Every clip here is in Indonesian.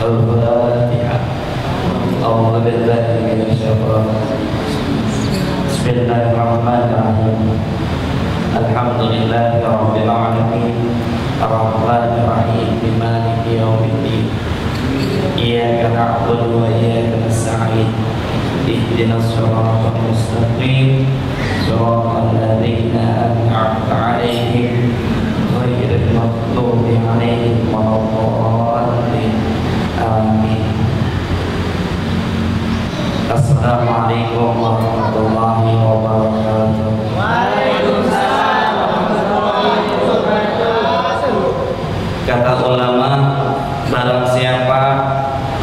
Al-Fatihah. A'udzu billahi minasyaitonir rajim. Bismillahirrahmanirrahim. Alhamdulillahi rabbil alamin. Ar-Rahmanir Rahim. Maliki yaumiddin. Iyyaka na'budu wa iyyaka nasta'in. Ihdinas siratal mustaqim. Shiratal ladzina an'amta 'alaihim ghairil maghdubi 'alaihim waladdallin. Amin. Assalamualaikum warahmatullahi wabarakatuh. Waalaikumsalam warahmatullahi wabarakatuh. Kata ulama, barang siapa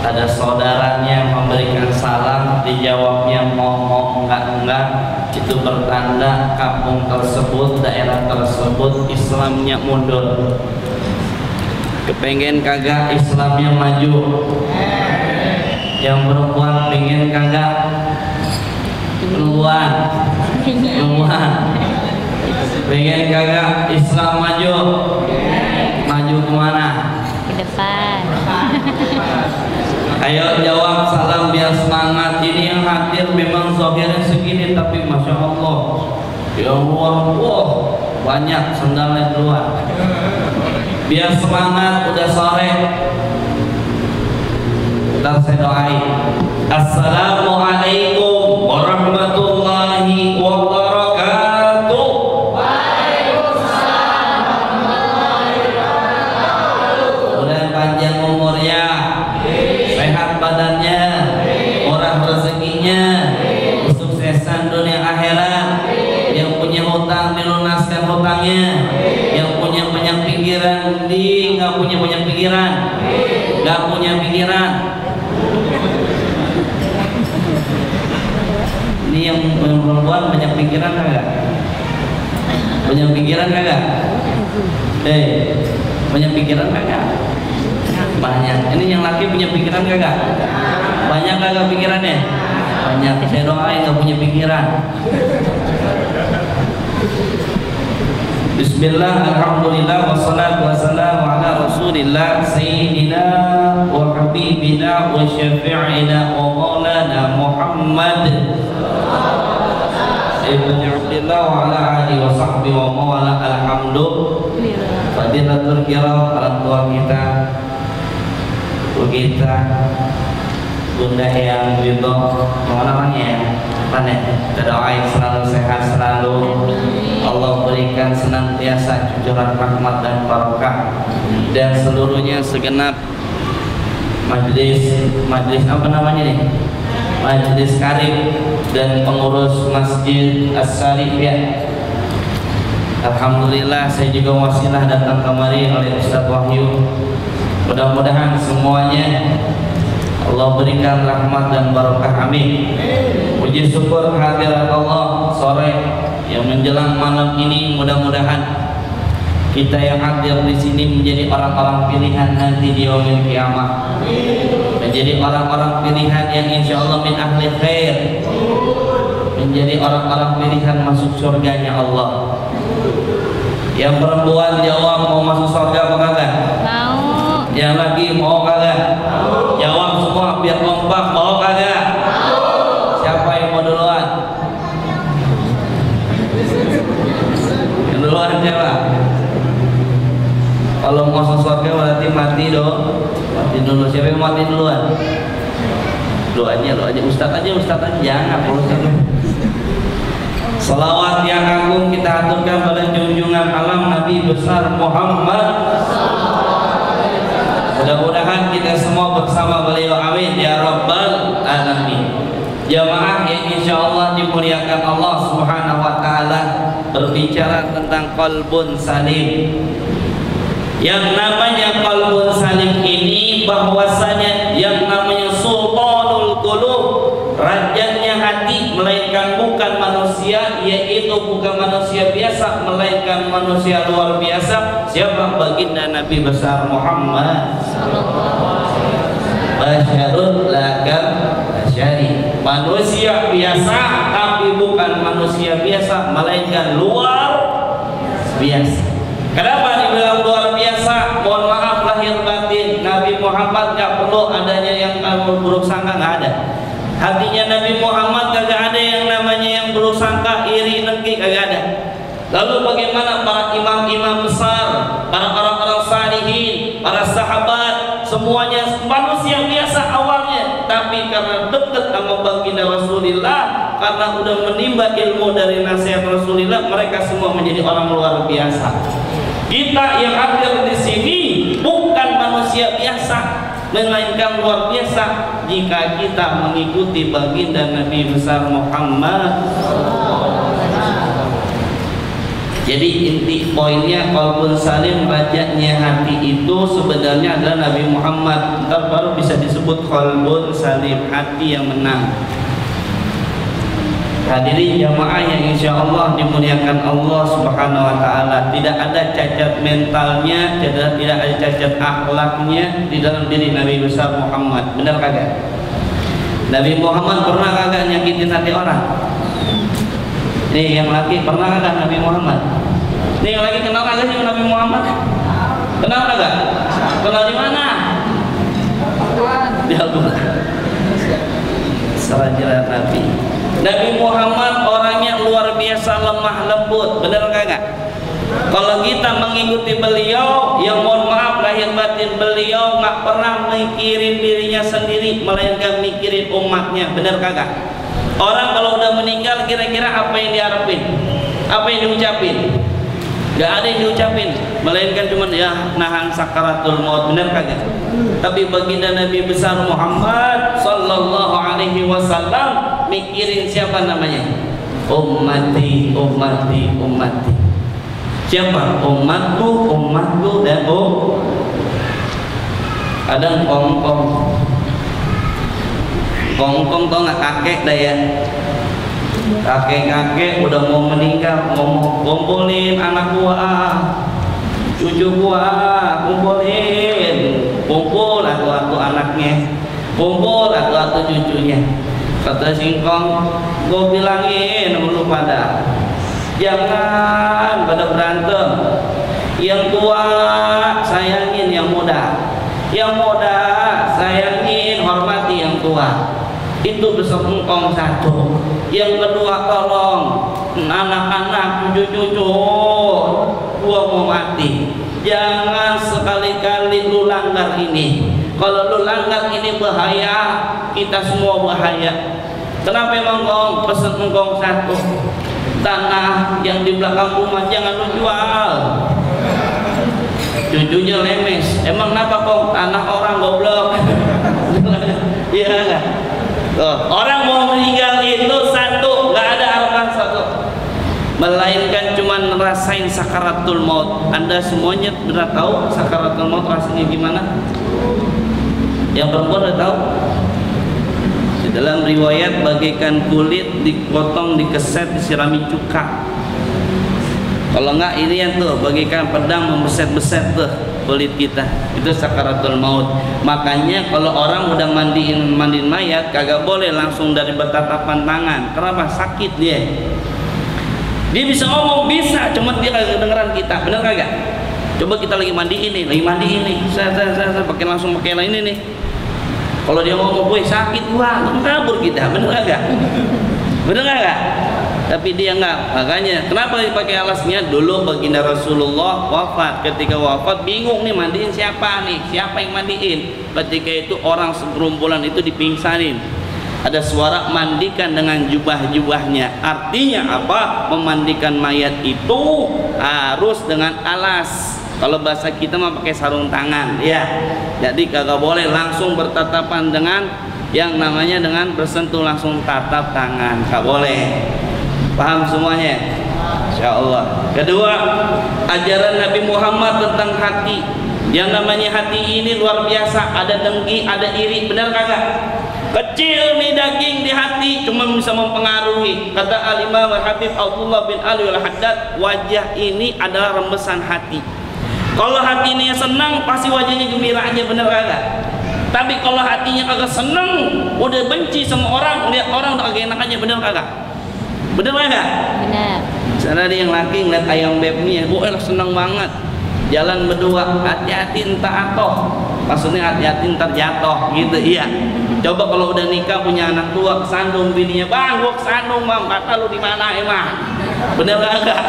ada saudaranya memberikan salam, dijawabnya mau enggak, itu bertanda kampung tersebut, daerah tersebut Islamnya mundur. Kepengen kagak Islamnya maju? Yang perempuan pengen kagak? Keluar. Pengen kagak Islam maju? Maju kemana? Ke depan. Ayo jawab salam biar semangat. Ini yang hadir memang zahirnya segini, tapi masya Allah, ya Allah, wah banyak sandalnya keluar. Biar semangat, udah sore. Ntar saya doain. Assalamualaikum warahmatullahi wabarakatuh. Waalaikumsalam warahmatullahi wabarakatuh. Udah panjang umurnya, sehat badannya, murah rezekinya, kesuksesan dunia akhirat. Yang punya hutang dilunaskan hutangnya, yang punya banyak pikiran nggak punya banyak pikiran, nggak punya pikiran. Ini yang perempuan banyak pikiran kagak? Banyak pikiran kagak? Banyak pikiran kagak? Banyak. Ini yang laki punya pikiran kagak? Banyak kagak pikirannya? Banyak. Saya doain nggak punya pikiran. Bismillah, alhamdulillah, wassalatu wassalamu ala rasulillah sayyidina wa habibina wa syafi'ina wa maulana Muhammad ibn Abdillah wa ala alihi wa sahbihi wa mawala. Alhamdulillah. Fadilatul kiram, orang tua kita, ibu kita, bunda yang gitu, mau namanya mana? Kita doain selalu sehat, selalu Allah berikan senantiasa cucuran rahmat dan barokah, dan seluruhnya segenap majelis apa namanya nih, majelis karib dan pengurus Masjid As-Sarif ya. Alhamdulillah, saya juga wasilah datang kemari oleh Ustaz Wahyu. Mudah-mudahan semuanya Allah berikan rahmat dan barokah, amin. Puji syukur hadirat Allah sore yang menjelang malam ini, mudah-mudahan kita yang hadir di sini menjadi orang-orang pilihan nanti di yaumil kiamah, menjadi orang-orang pilihan yang insya Allah min ahli khair, menjadi orang-orang pilihan masuk surganya Allah. Yang perempuan jawab mau masuk surga apa kagak? Mau. Yang lagi mau kagak? Jawab semua biar kompak, mau kagak? Siapa yang mau duluan? Yang duluan siapa? Kalau mau masuk surga berarti mati dong. Mati dulu. Siapa yang mati duluan? Lu aja Ustaz aja jangan Ustaz. Salawat yang agung kita aturkan pada junjungan alam Nabi besar Muhammad. Mudah-mudahan kita semua bersama beliau, amin ya rabbal alamin. Jamaah yang insya Allah dimuliakan Allah subhanahu wa ta'ala, berbicara tentang qalbun salim. Yang namanya qalbun salim ini bahwasanya yang namanya sultanul qulub, rajanya hati, melainkan bukan manusia, yaitu bukan manusia biasa, melainkan manusia luar biasa. Siapa? Baginda Nabi besar Muhammad basyarun lakal basyari, manusia biasa tapi bukan manusia biasa, melainkan luar biasa. Kenapa dibilang luar biasa? Mohon maaf lahir batin, Nabi Muhammad gak perlu Allah adanya yang buruk sangka, nggak ada. Hatinya Nabi Muhammad kagak ada yang namanya yang buruk sangka, iri, dengki, kagak ada. Lalu bagaimana para imam-imam besar, para orang-orang salihin, para sahabat, semuanya manusia biasa awalnya, tapi karena dekat sama baginda Rasulullah, karena udah menimba ilmu dari nasihat Rasulullah, mereka semua menjadi orang luar biasa. Kita yang hadir di sini bukan manusia biasa, melainkan luar biasa jika kita mengikuti baginda Nabi besar Muhammad. Jadi inti poinnya, qalbun salim, rajanya hati itu sebenarnya adalah Nabi Muhammad. Ntar baru bisa disebut qalbun salim, hati yang menang. Hadirin jamaah yang insya Allah dimuliakan Allah Subhanahu wa Ta'ala, tidak ada cacat mentalnya, tidak ada cacat akhlaknya di dalam diri Nabi besar Muhammad. Benar kagak? Nabi Muhammad pernah kagak nyakitin hati orang? Nih yang laki pernah kagak Nabi Muhammad? Nih yang laki kenal kagak sih Nabi Muhammad? Kenal kagak? Kenal di mana? Di Al-Quran. Serajalah Nabi. Nabi Muhammad orangnya luar biasa lemah lembut, benar kagak? Kalau kita mengikuti beliau, yang mohon maaf lahir batin beliau nggak pernah mikirin dirinya sendiri, melainkan mikirin umatnya, benar kagak? Orang kalau udah meninggal kira-kira apa yang diharapin? Apa yang diucapin? Gak ada yang diucapin, melainkan cuma ya nahan sakaratul maut, benar kagak? Tapi baginda Nabi besar Muhammad sallallahu alaihi wasallam mikirin siapa namanya? Ummati, ummati, ummati. Siapa? Umatku, umatku, dan kadang kongkong. Kongkong tau nggak, kakek dah ya. Kakek-kakek udah mau meninggal, ngomong kumpulin anak gua, cucu gua, kumpulin, kumpul atu-atu anaknya, kumpul atu-atu cucunya. Kata singkong, gua bilangin dulu pada, jangan pada berantem. Yang tua sayangin yang muda, yang muda sayangin hormati yang tua. Itu besok engkong satu. Yang kedua tolong anak-anak, cucu-cucu, gua mau mati, jangan sekali-kali lu langgar ini. Kalau lu langgar ini bahaya, kita semua bahaya. Kenapa emang kong? Pesen engkong satu, tanah yang di belakang rumah jangan lu jual. Cucunya lemes, emang kenapa kong? Tanah orang goblok. Iya enggak? Orang mau meninggal itu satu, nggak ada harapan satu, melainkan cuma ngerasain sakaratul maut. Anda semuanya sudah tahu sakaratul maut rasanya gimana? Yang perempuan udah tahu? Di dalam riwayat bagaikan kulit dipotong, dikeset, disirami cuka. Kalau enggak ini yang tuh bagaikan pedang membeset-beset tuh kulit kita, itu sakaratul maut. Makanya kalau orang udah mandiin mayat kagak boleh langsung dari bertatapan tangan. Kenapa? Sakit dia. Dia bisa ngomong, bisa, cuma dia kagak dengeran kita, bener kagak? Coba kita lagi mandiin nih, saya pakai langsung pakai lain ini nih. Kalau dia ngomong, "Boy, sakit gua," kabur kita, bener kagak? Bener kagak? Tapi dia enggak. Makanya kenapa dipakai alasnya? Dulu baginda Rasulullah wafat. Ketika wafat bingung nih mandiin siapa nih, siapa yang mandiin. Ketika itu orang segerombolan itu dipingsanin. Ada suara mandikan dengan jubah-jubahnya. Artinya apa? Memandikan mayat itu harus dengan alas. Kalau bahasa kita mah pakai sarung tangan, ya. Jadi kagak boleh langsung bertatapan dengan yang namanya dengan bersentuh langsung tatap tangan, kagak boleh. Paham semuanya? Insya Allah. Kedua, ajaran Nabi Muhammad tentang hati. Yang namanya hati ini luar biasa. Ada dengki, ada iri, benar kagak? Kecil nih daging di hati, cuma bisa mempengaruhi. Kata Al-Imam Habib Abdullah bin Ali Al-Haddad, wajah ini adalah rembesan hati. Kalau hati ini senang, pasti wajahnya gembira aja, benar kagak? Tapi kalau hatinya kagak senang, udah benci sama orang, lihat orang udah kagak enak aja, benar kagak? Bener nggak? Benar. Misalnya ada yang laki ngeliat ayam bebnya, senang banget. jalan berdua, hati-hati entar atoh, maksudnya hati-hati entar jatuh gitu. Iya, coba kalau udah nikah punya anak tua kesandung bininya, bang gua kesandung bang, kata lu di mana emang, bener gak?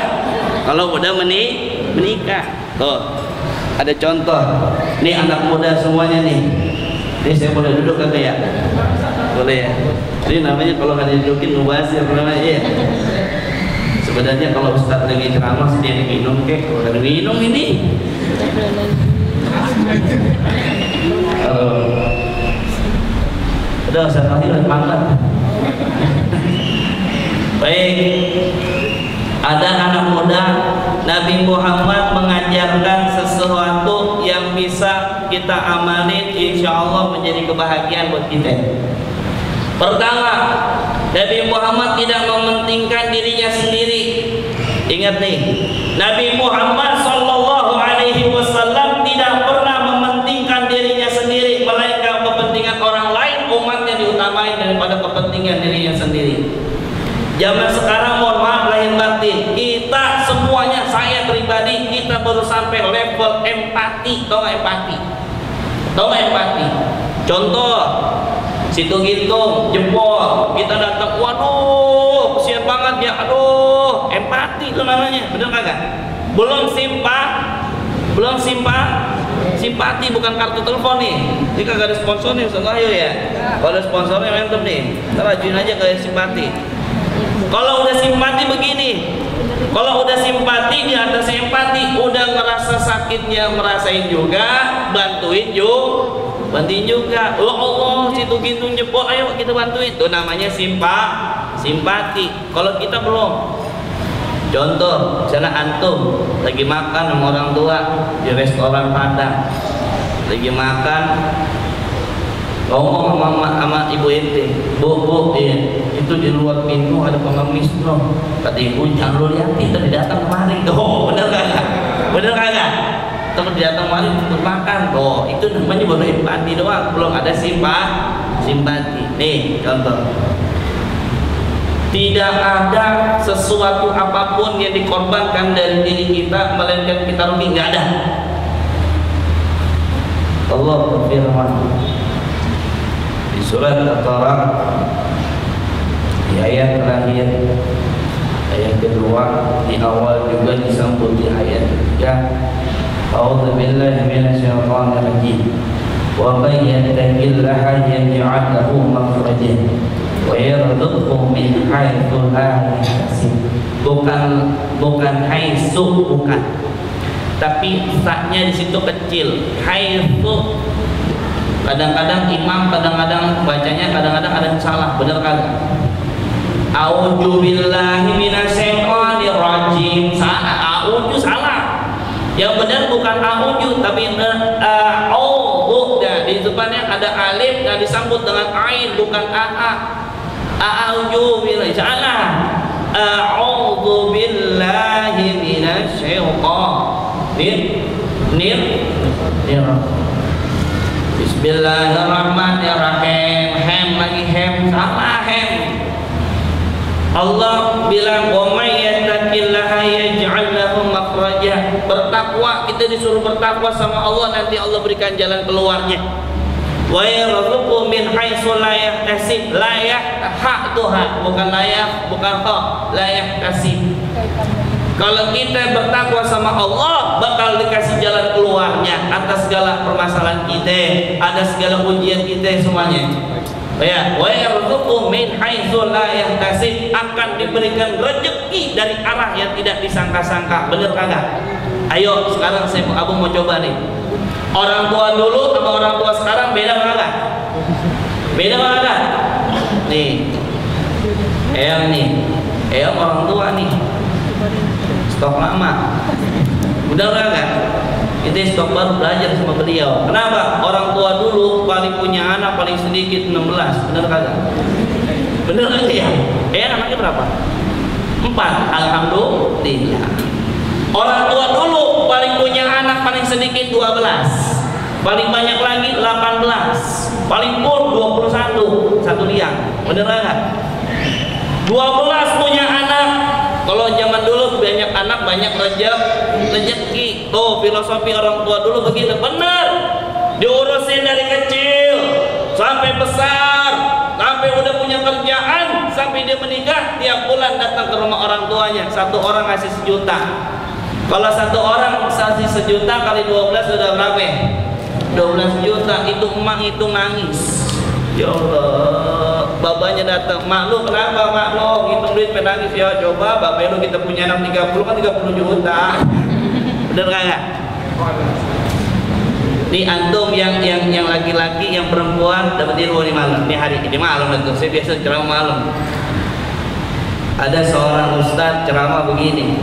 Kalau udah menikah, tuh ada contoh, nih anak muda semuanya nih, ini saya boleh duduk kagak ya? Boleh ya? Ini namanya kalau nggak didudukin mubazir namanya ya. Sebenarnya kalau Ustaz lagi ceramah dia minum kek, kalau minum ini. Udah Ustaz lahir mangkat. Baik, ada anak muda, Nabi Muhammad mengajarkan sesuatu yang bisa kita amalin, insya Allah menjadi kebahagiaan buat kita. Pertama, Nabi Muhammad tidak mementingkan dirinya sendiri. Ingat nih, Nabi Muhammad Sallallahu Alaihi Wasallam tidak pernah mementingkan dirinya sendiri, melainkan kepentingan orang lain, umatnya diutamain daripada kepentingan dirinya sendiri. Zaman sekarang mohon maaf lahir batin, kita semuanya, saya pribadi, kita baru sampai level empati. Tahu gak empati? Tahu gak empati? Contoh, situ Gintung, Jempol, kita datang, waduh, kesian banget ya, aduh, empati itu namanya, bener kagak? Belum simpati bukan kartu telepon nih. Ini kagak ada sponsor nih, Ustaz Wahyu ya. Kalau ada sponsornya mantep nih, ntar ajuin aja kayak simpati. Kalau udah simpati begini, kalau udah simpati di atas empati, udah ngerasa sakitnya merasain juga, bantuin juga. Oh Allah, situ Gintung Jempol, ayo kita bantuin. Itu namanya simpati. Kalau kita belum. Contoh, misalnya antum lagi makan sama orang tua di restoran Padang, lagi makan, ngomong sama ibu ente, bu, itu di luar pintu ada pengemis bro. Kata ibu, jangan lu lihat, kita datang kemari. Oh, bener kagak? Kita datang kemari untuk makan. Oh, itu namanya baru empati doang, belum ada simpati. Nih contoh, tidak ada sesuatu apapun yang dikorbankan dari diri kita melainkan kita rugi, nggak ada. Allah berfirman di surat Al-Baqarah di ayat terakhir, ayat kedua, di awal juga disambut di ayat ketiga. A'udzu billahi minasyaitonir rajim. Wa may yattaqillaha yaj'al lahu makhrajan wa yarzuqhu min haitsu la yahtasib. Bukan haitsu, bukan. Tapi saknya di situ kecil. Haitsu kadang-kadang imam, kadang-kadang bacanya, kadang-kadang ada yang salah, benar kagak? A'udzu billahi minasyaitonir rajim. A'udzu salah. Yang benar bukan a'udzu tapi a'udzu. Nah, di depannya ada alif, nah disambut dengan ain, bukan a'a. A'udzu billahi, salah. A'udzu billahi minasyaitonir. Bismillahirrahmanirrahim. Hem lagi, hem salah, hem. Allah bilang wa may yattaqillaha yaj'al lahu makhraja. Bertakwa, kita disuruh bertakwa sama Allah, nanti Allah berikan jalan keluarnya. Wa yarzuqhu min haitsu la yahtasib. La yahtuha, bukan layak, bukan ha, la yahtasib. Kalau kita bertakwa sama Allah, bakal dikasih jalan keluarnya atas segala permasalahan kita, ada segala ujian kita semuanya. Ya, wa yarzuqhu min haitsu la yahtasib, akan diberikan rezeki dari arah yang tidak disangka-sangka. Bener kagak? Ayo sekarang Abu mau coba nih. Orang tua dulu sama orang tua sekarang beda kagak? Beda kagak? Nih. Eyang orang tua nih. Stok lama. Udah kagak? Itu stok baru, belajar sama beliau. Kenapa? Orang tua dulu paling punya anak paling sedikit 16. Bener kagak? Bener kagak ya? Anaknya berapa? 4. Alhamdulillah. Orang tua dulu paling punya anak paling sedikit 12. Paling banyak lagi 18. Paling pur 21. Satu liang. Bener kagak? 12 punya anak. Kalau zaman dulu banyak anak banyak rezeki. Tuh filosofi orang tua dulu begitu, benar. Diurusin dari kecil sampai besar, sampai udah punya kerjaan, sampai dia menikah, tiap bulan datang ke rumah orang tuanya. Satu orang ngasih 1 juta. Kalau satu orang ngasih 1 juta kali 12 sudah berapa? 12 juta. Itu emak itu nangis. Ya Allah, babanya datang, mak lu kenapa mak lu ngitung duit penangis ya, coba bapak lu kita punya anak 30 kan 30 juta. Bener kagak? Nih antum yang laki-laki, yang perempuan dapat ilmu di malam, nih hari ini malam itu saya biasa ceramah malam. Ada seorang ustaz ceramah begini,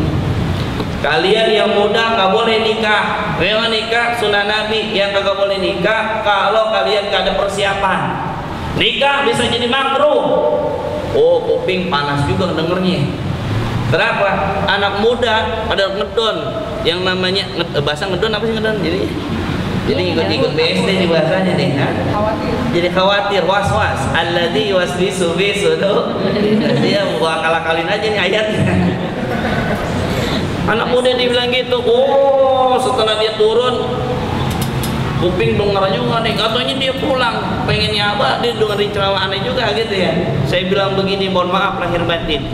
kalian yang muda nggak boleh nikah. Memang nikah sunnah Nabi, yang kagak boleh nikah kalau kalian gak ada persiapan. Nikah bisa jadi makruh. Oh, kuping panas juga dengernya. Kenapa? Anak muda pada ngedon, yang namanya bahasa ngedon apa sih ngedon? Jadi ikut BSD di bahasanya deh, ha? Jadi khawatir, was-was. Alladzi yuwaswisu fi sudur. Dia gua akal-akalin aja nih ayatnya. Anak muda dibilang gitu. Oh, setelah dia turun, kuping denger juga nih, katanya dia pulang pengennya apa, dia dengerin ceramah aneh juga gitu ya. Saya bilang begini, mohon maaf lahir batin,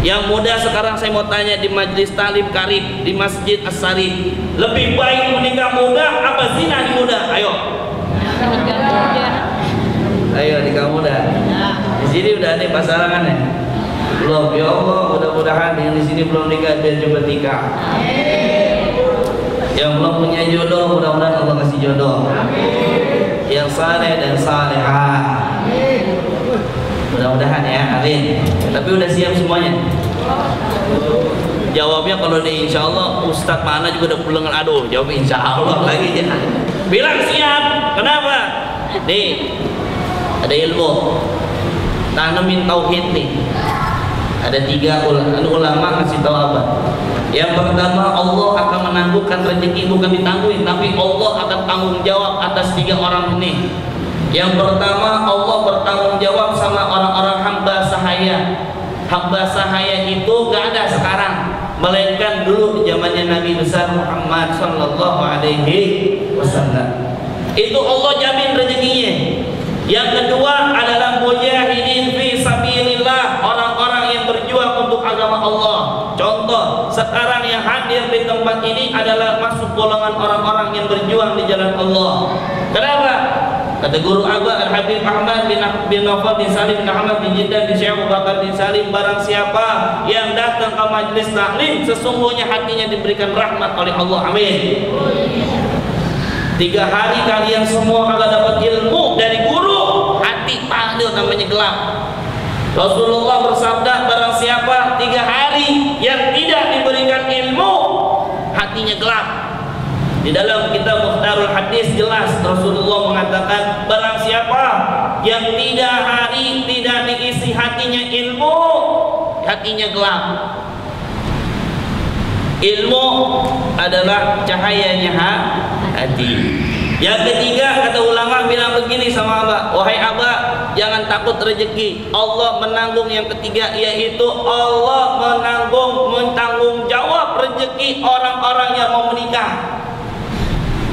yang muda sekarang saya mau tanya di majelis talim karib di Masjid As-Sari, lebih baik menikah muda apa zina di muda? Ayo nikah muda. Di sini udah ada pasangan ya? Belum, ya Allah, mudah-mudahan yang di sini belum nikah biar coba nikah. Yang belum punya jodoh, mudah-mudahan Allah kasih jodoh. Yang saleh dan salehah, mudah-mudahan ya, amin. Tapi udah siap semuanya? Jawabnya kalau di insya Allah, Ustadz mana juga udah pulang, aduh jawab insya Allah lagi ya. Bilang siap, kenapa? Nih, ada ilmu, tanemin tauhid nih. Ada 3 ulama kasih tahu apa? Yang pertama, Allah akan menangguhkan rezeki, bukan ditangguhin, tapi Allah akan tanggung jawab atas 3 orang ini. Yang pertama, Allah bertanggung jawab sama orang-orang hamba sahaya. Hamba sahaya itu gak ada sekarang, melainkan dulu zamannya Nabi besar Muhammad sallallahu alaihi wasallam. Itu Allah jamin rezekinya. Yang kedua adalah mujahidin fi sabilillah, orang-orang yang berjuang untuk agama Allah. Contoh, sekarang yang hadir di tempat ini adalah masuk golongan orang-orang yang berjuang di jalan Allah. Kenapa? Kata guru Abah Al-Habib Ahmad bin Nawfal bin Salim bin Ahmad bin Jiddan bin Syekh Abu Bakar bin Salim, barang siapa yang datang ke majelis taklim, sesungguhnya hatinya diberikan rahmat oleh Allah. Amin. 3 hari kalian semua akan dapat ilmu dari guru, hati panggil namanya gelap. Rasulullah bersabda, barang siapa 3 hari yang tidak diberikan ilmu, hatinya gelap. Di dalam kitab Mukhtarul Hadis jelas Rasulullah mengatakan, barang siapa yang tidak diisi hatinya ilmu, hatinya gelap. Ilmu adalah cahayanya hati. Yang ketiga, kata ulama bilang begini sama Abah, wahai Abah, jangan takut rezeki, Allah menanggung. Yang ketiga yaitu Allah mentanggung jawab rezeki orang-orang yang mau menikah.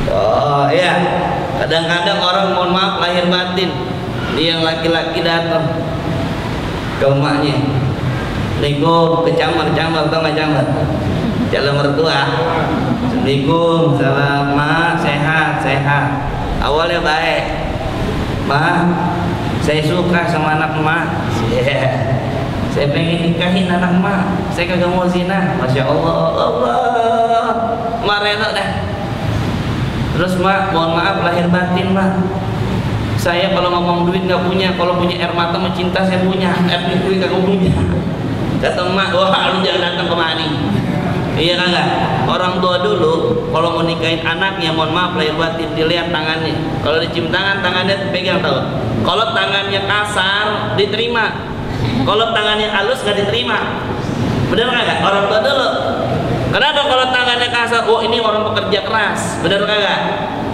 Oh iya, kadang-kadang orang, mohon maaf lahir batin, dia yang laki-laki datang ke emaknya, Assalamualaikum, ke camar, tau gak camar? Calon mertua. Assalamualaikum, salam mak, sehat. Awalnya baik, mak, saya suka sama anak mak, saya pengen nikahin anak mak, saya kagak mau zina. Masya Allah, mak rela dah. Terus mak, mohon maaf lahir batin mak, saya kalau ngomong duit nggak punya, kalau punya air mata mencinta saya punya, air duit kagak punya. Kata mak, wah lu jangan datang kemari. Iya kagak? Orang tua dulu kalau mau nikahin anaknya, mohon maaf lahir batin, dilihat tangannya. Kalau dicium tangannya pegang, tahu? Kalau tangannya kasar diterima, kalau tangannya halus nggak diterima. Bener kagak? Orang tua dulu. Kenapa kalau tangannya kasar? Oh ini orang pekerja keras. Bener kagak?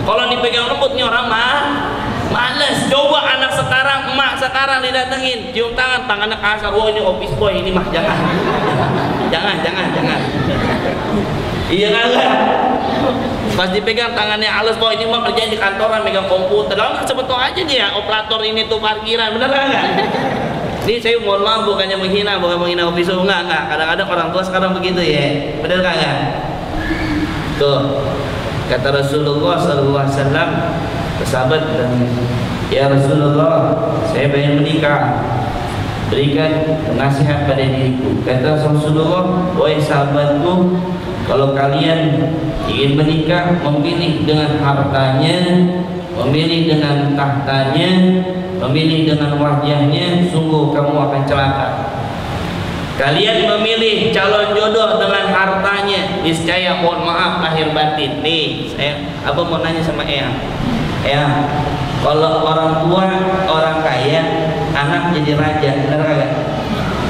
Kalau dipegang lembut nih orang males. Coba anak sekarang, emak sekarang didatengin, cium tangannya kasar. Oh ini office boy, ini mah jangan. Jangan. Iya kagak? Pas dipegang tangannya halus, bahwa ini mah kerjanya di kantoran megang komputer. Lalu sebetulnya aja dia operator ini tuh parkiran, bener kagak? Ini saya mohon maaf bukannya menghina, bukan menghina ofisul, enggak. Kadang-kadang orang tua sekarang begitu ya, bener kagak? Tuh, kata Rasulullah SAW ke sahabat, ya Rasulullah, saya pengen menikah, berikan nasihat pada diriku. Kata Rasulullah, wahai sahabatku, kalau kalian ingin menikah, memilih dengan hartanya, memilih dengan tahtanya, memilih dengan wajahnya, sungguh kamu akan celaka. Kalian memilih calon jodoh dengan hartanya, niscaya mohon maaf lahir batin. Nih, saya mau nanya sama Eyang. Eyang, kalau orang tua orang kaya, anak jadi raja, benar kagak?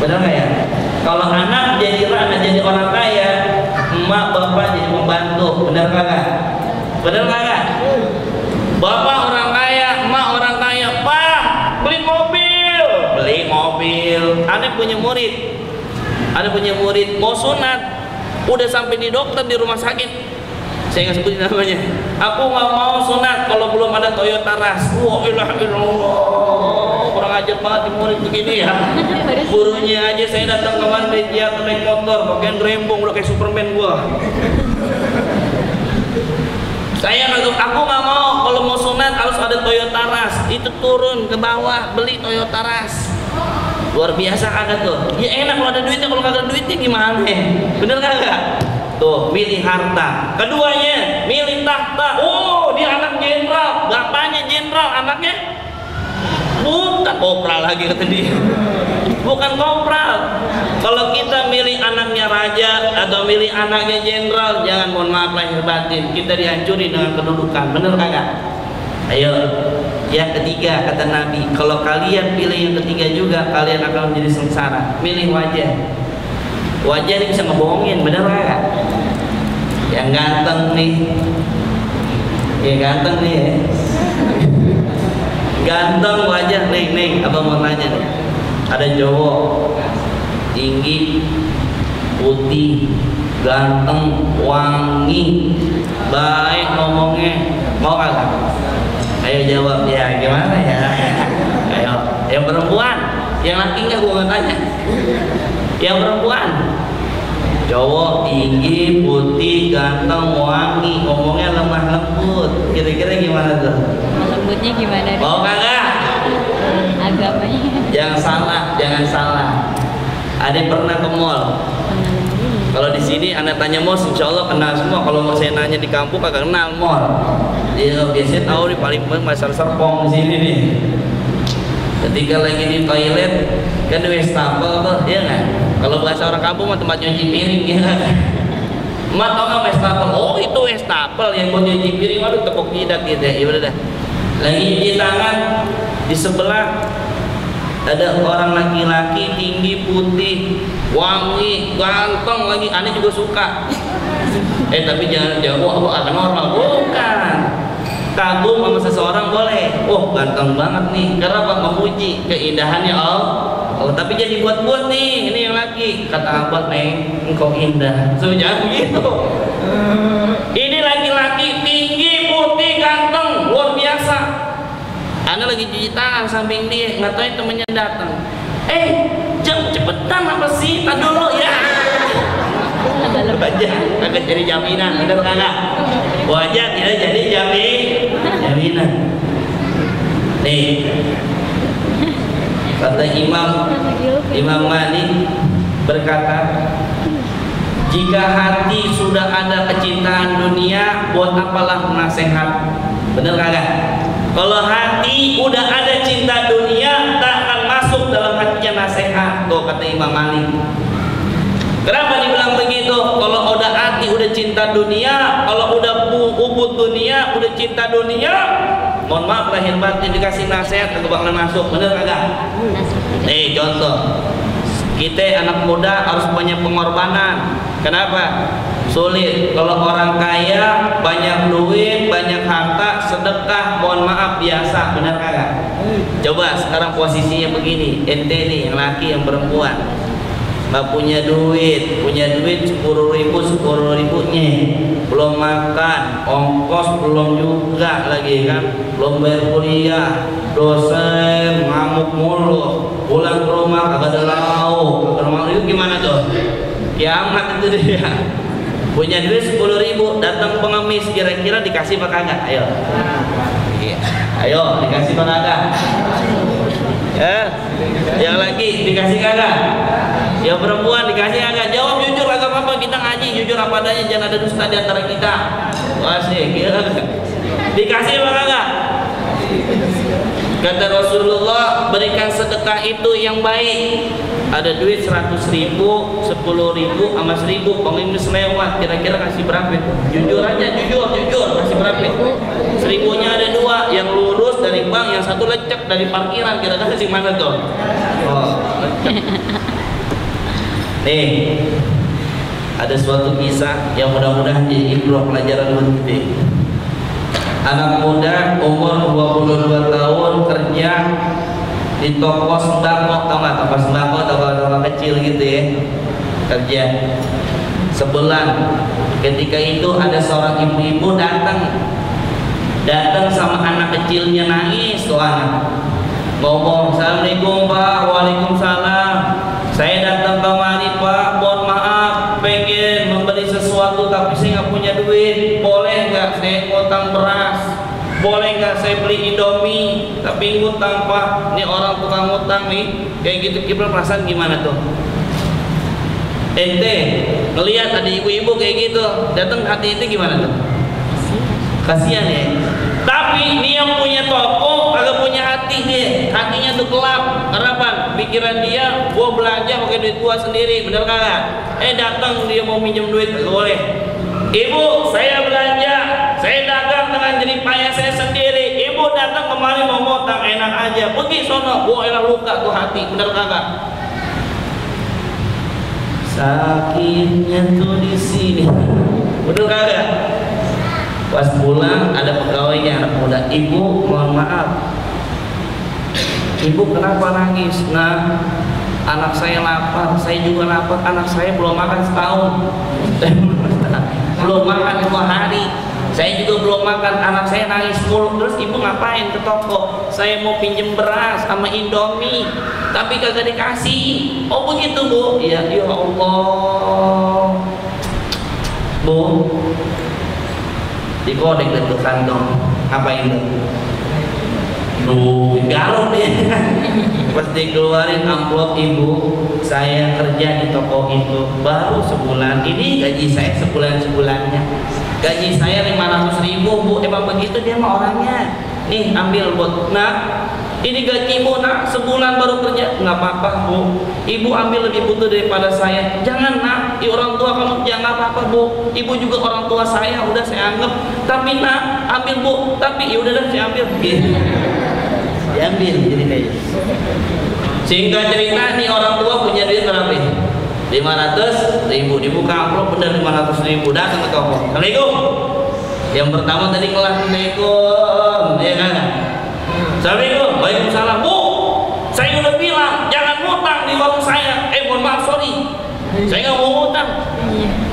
Benar nggak ya? Kalau anak jadi orang kaya, emak bapak jadi pembantu, benar kagak? Benar kagak? Bapak orang kaya, emak orang kaya, pak beli mobil. Aneh punya murid, mau sunat, udah sampai di dokter di rumah sakit, saya nggak sebutin namanya. Aku nggak mau sunat kalau belum ada Toyota Rush. Wah, ilah kurang ajar banget di murid begini ya. Gurunya aja saya datang kemarin dia naik motor, pakaian rembong udah kayak Superman gua. Aku nggak mau kalau mau sunat harus ada Toyota Rush. Itu turun ke bawah beli Toyota Rush. Luar biasa ada tuh. Ya enak kalau ada duitnya, kalau kagak ada duitnya gimana? Bener kagak? Tuh, milih harta. Keduanya, milih tahta. Oh, dia anak jenderal, bapaknya jenderal, anaknya bukan kopral lagi kata dia. Bukan kopral. Kalau kita milih anaknya raja atau milih anaknya jenderal, jangan mohon maaf lahir batin, kita dihancuri dengan kedudukan. Bener kagak? Ayo, yang ketiga kata Nabi, kalau kalian pilih yang ketiga juga, kalian akan menjadi sengsara. Milih wajah. Wajah ini bisa ngebohongin, bener gak? Yang ganteng nih, ya. Ganteng wajah, neng, abang mau nanya nih. Ada cowok tinggi, putih, ganteng, wangi, baik ngomongnya, mau kagak? Ayo jawab ya, gimana ya? Ayo, yang perempuan, yang laki nggak gua tanya. Yang perempuan, cowok tinggi, putih, ganteng, wangi, ngomongnya lemah lembut. Kira-kira gimana tuh? Lembutnya gimana? Mau kagak? Agamanya. Jangan salah. Ada pernah ke mall? Kalau di sini anda tanya mall, insya Allah kenal semua. Kalau mau saya nanya di kampung kagak kenal mall. Dia biasanya tahu nih paling pasar Serpong di sini nih. Ketika lagi di toilet kan di wastafel tuh, ya nggak? Kalau bahasa orang kampung mah tempat nyuci piring ya. Emak tau nggak wastafel? Oh itu wastafel yang buat nyuci piring, waduh tepuk jidat gitu ya. Ya udah dah. Lagi cuci tangan di sebelah ada orang laki-laki tinggi, putih, wangi, ganteng lagi. Aneh juga suka. Tapi jangan jauh, akan normal, bukan. Kagum sama seseorang boleh. Oh ganteng banget nih, karena apa? Memuji keindahannya Allah. Tapi jadi buat-buat nih, ini yang laki. Kata abad nih, engkau indah. So jangan begitu. Ini laki-laki tinggi, putih, ganteng, luar biasa. Anda lagi cuci tangan samping dia, nggak tahu temennya datang. Jam cepetan apa sih? Tadi dulu ya. Wajah kagak jadi jaminan, bener kagak? Wajah tidak jadi jaminan. Nih, kata Imam Malik berkata, jika hati sudah ada kecintaan dunia, buat apalah nasihat? Bener kagak? Kalau hati udah ada cinta dunia, tak akan masuk dalam hatinya nasihat. Tuh kata Imam Malik. Kenapa dibilang begitu? Kalau udah hati udah cinta dunia, kalau udah ubud dunia, udah cinta dunia, mohon maaf lahir batin dikasih nasihat kagak bakalan masuk. Bener kagak? Nih contoh, kita anak muda harus punya pengorbanan. Kenapa? Sulit. Kalau orang kaya banyak duit, banyak harta, sedekah, mohon maaf biasa. Bener kagak? Coba sekarang posisinya begini, ente nih yang laki yang perempuan. nggak punya duit 10.000 belum makan, ongkos belum juga lagi kan, belum bayar kuliah, dosen ngamuk mulu, pulang ke rumah kagak ada lauk, itu gimana tuh? Kiamat itu dia. Punya duit 10.000, datang pengemis, kira-kira dikasih apa kagak? Ayo dikasih apa kagak? Yang lagi dikasih kagak? Yang perempuan dikasih kagak? Jawab jujur, agak apa kita ngaji jujur apa adanya, jangan ada dusta di antara kita. Asik, dikasih apa kagak? Kata Rasulullah, berikan sedekah itu yang baik. Ada duit 100.000, 10.000 sama 1.000, pengemis lewat, kira-kira kasih berapa? Jujur aja, jujur, kasih berapa? 1.000-nya ada 2, yang lurus dari bank, yang satu lecek dari parkiran, kira-kira kasih mana tuh? Nih, ada suatu kisah yang mudah-mudahan jadi ibrah pelajaran buat kita. Anak muda umur 22 tahun kerja di toko sembako, tau nggak? Toko sembako, toko kecil gitu ya, kerja sebulan. Ketika itu ada seorang ibu-ibu datang sama anak kecilnya, nangis tuh anak, ngomong, "Assalamualaikum Pak." "Waalaikumsalam. Saya datang kemari Pak, mohon maaf, pengen membeli sesuatu tapi saya nggak punya duit. Boleh nggak saya ngutang beras? Boleh nggak saya beli Indomie tapi ngutang Pak?" Ini orang tukang ngutang nih, kayak gitu. Kita perasaan gimana tuh? Ente ngelihat ada ibu-ibu kayak gitu, datang hati itu gimana tuh? Kasihan ya. Tapi ini yang punya toko agak punya hati dia, hatinya tuh gelap. Kenapa? Pikiran dia, gua belanja pakai duit gua sendiri, bener kagak? Datang dia mau minjem duit, boleh. "Ibu, saya belanja, saya dagang dengan jerih payah saya sendiri. Ibu datang kemari mau ngutang, enak aja. Pergi sono." Gua elah luka tuh hati, bener kagak? Sakitnya tuh di sini, bener kagak? Pas pulang ada pegawainya anak muda, "Ibu, mohon maaf, Ibu kenapa nangis?" "Nah, anak saya lapar, saya juga lapar, anak saya belum makan setahun." "Belum makan 2 hari, saya juga belum makan, anak saya nangis mulu." "Terus ibu ngapain ke toko?" "Saya mau pinjem beras sama Indomie tapi kagak dikasih." "Oh begitu Bu?" "Iya." "Ya Allah Bu, digodek tuh kantong, ngapain tuh?" Duh, garuk dia. Pas dikeluarin amplop, "Ibu, saya kerja di toko itu baru sebulan, ini gaji saya sebulan-sebulannya, gaji saya 500.000 Bu." "Emang begitu dia mah orangnya. Nih ambil Bu." "Nah, ini gajimu nak, sebulan baru kerja." "Nggak apa-apa Bu, Ibu ambil lebih butuh daripada saya." "Jangan nak, orang tua kamu jangan apa-apa Bu, Ibu juga orang tua saya, udah saya anggap. Tapi nak, ambil Bu." "Tapi ya udah saya ambil." Diambil jadi kayak. Singkat cerita, nih orang tua punya duit berapa? 500.000, dibuka amplop bener 500.000, datang ke toko. "Assalamualaikum." Yang pertama tadi ngelah, "Assalamualaikum," ya kan? "Assalamualaikum." "Waalaikumsalam." "Bu, saya udah bilang jangan ngutang di warung saya." "Mohon maaf, sorry, saya nggak mau ngutang.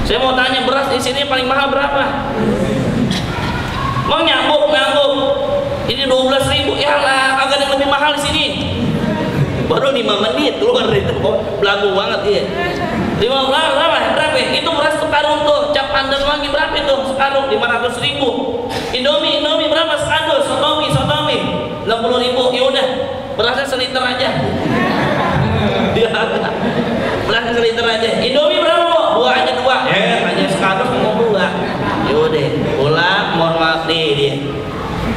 Saya mau tanya beras di sini paling mahal berapa?" "Mau nyambuk. Ini 12.000. "Ya lah, agak ada lebih mahal di sini." Baru 5 menit keluar itu, belagu banget dia. 5 berapa? Itu beras sekarung tuh, cap pandan wangi berapa itu sekarung? 500.000. Indomie berapa sekardus? Sotomi 60.000. "Ya udah, berasnya seliter aja." Dia berasnya seliter aja. "Indomie berapa Bu?" "2 aja 2." Hanya sekardus mau 2. Ya udah, pulang, mohon maaf nih dia.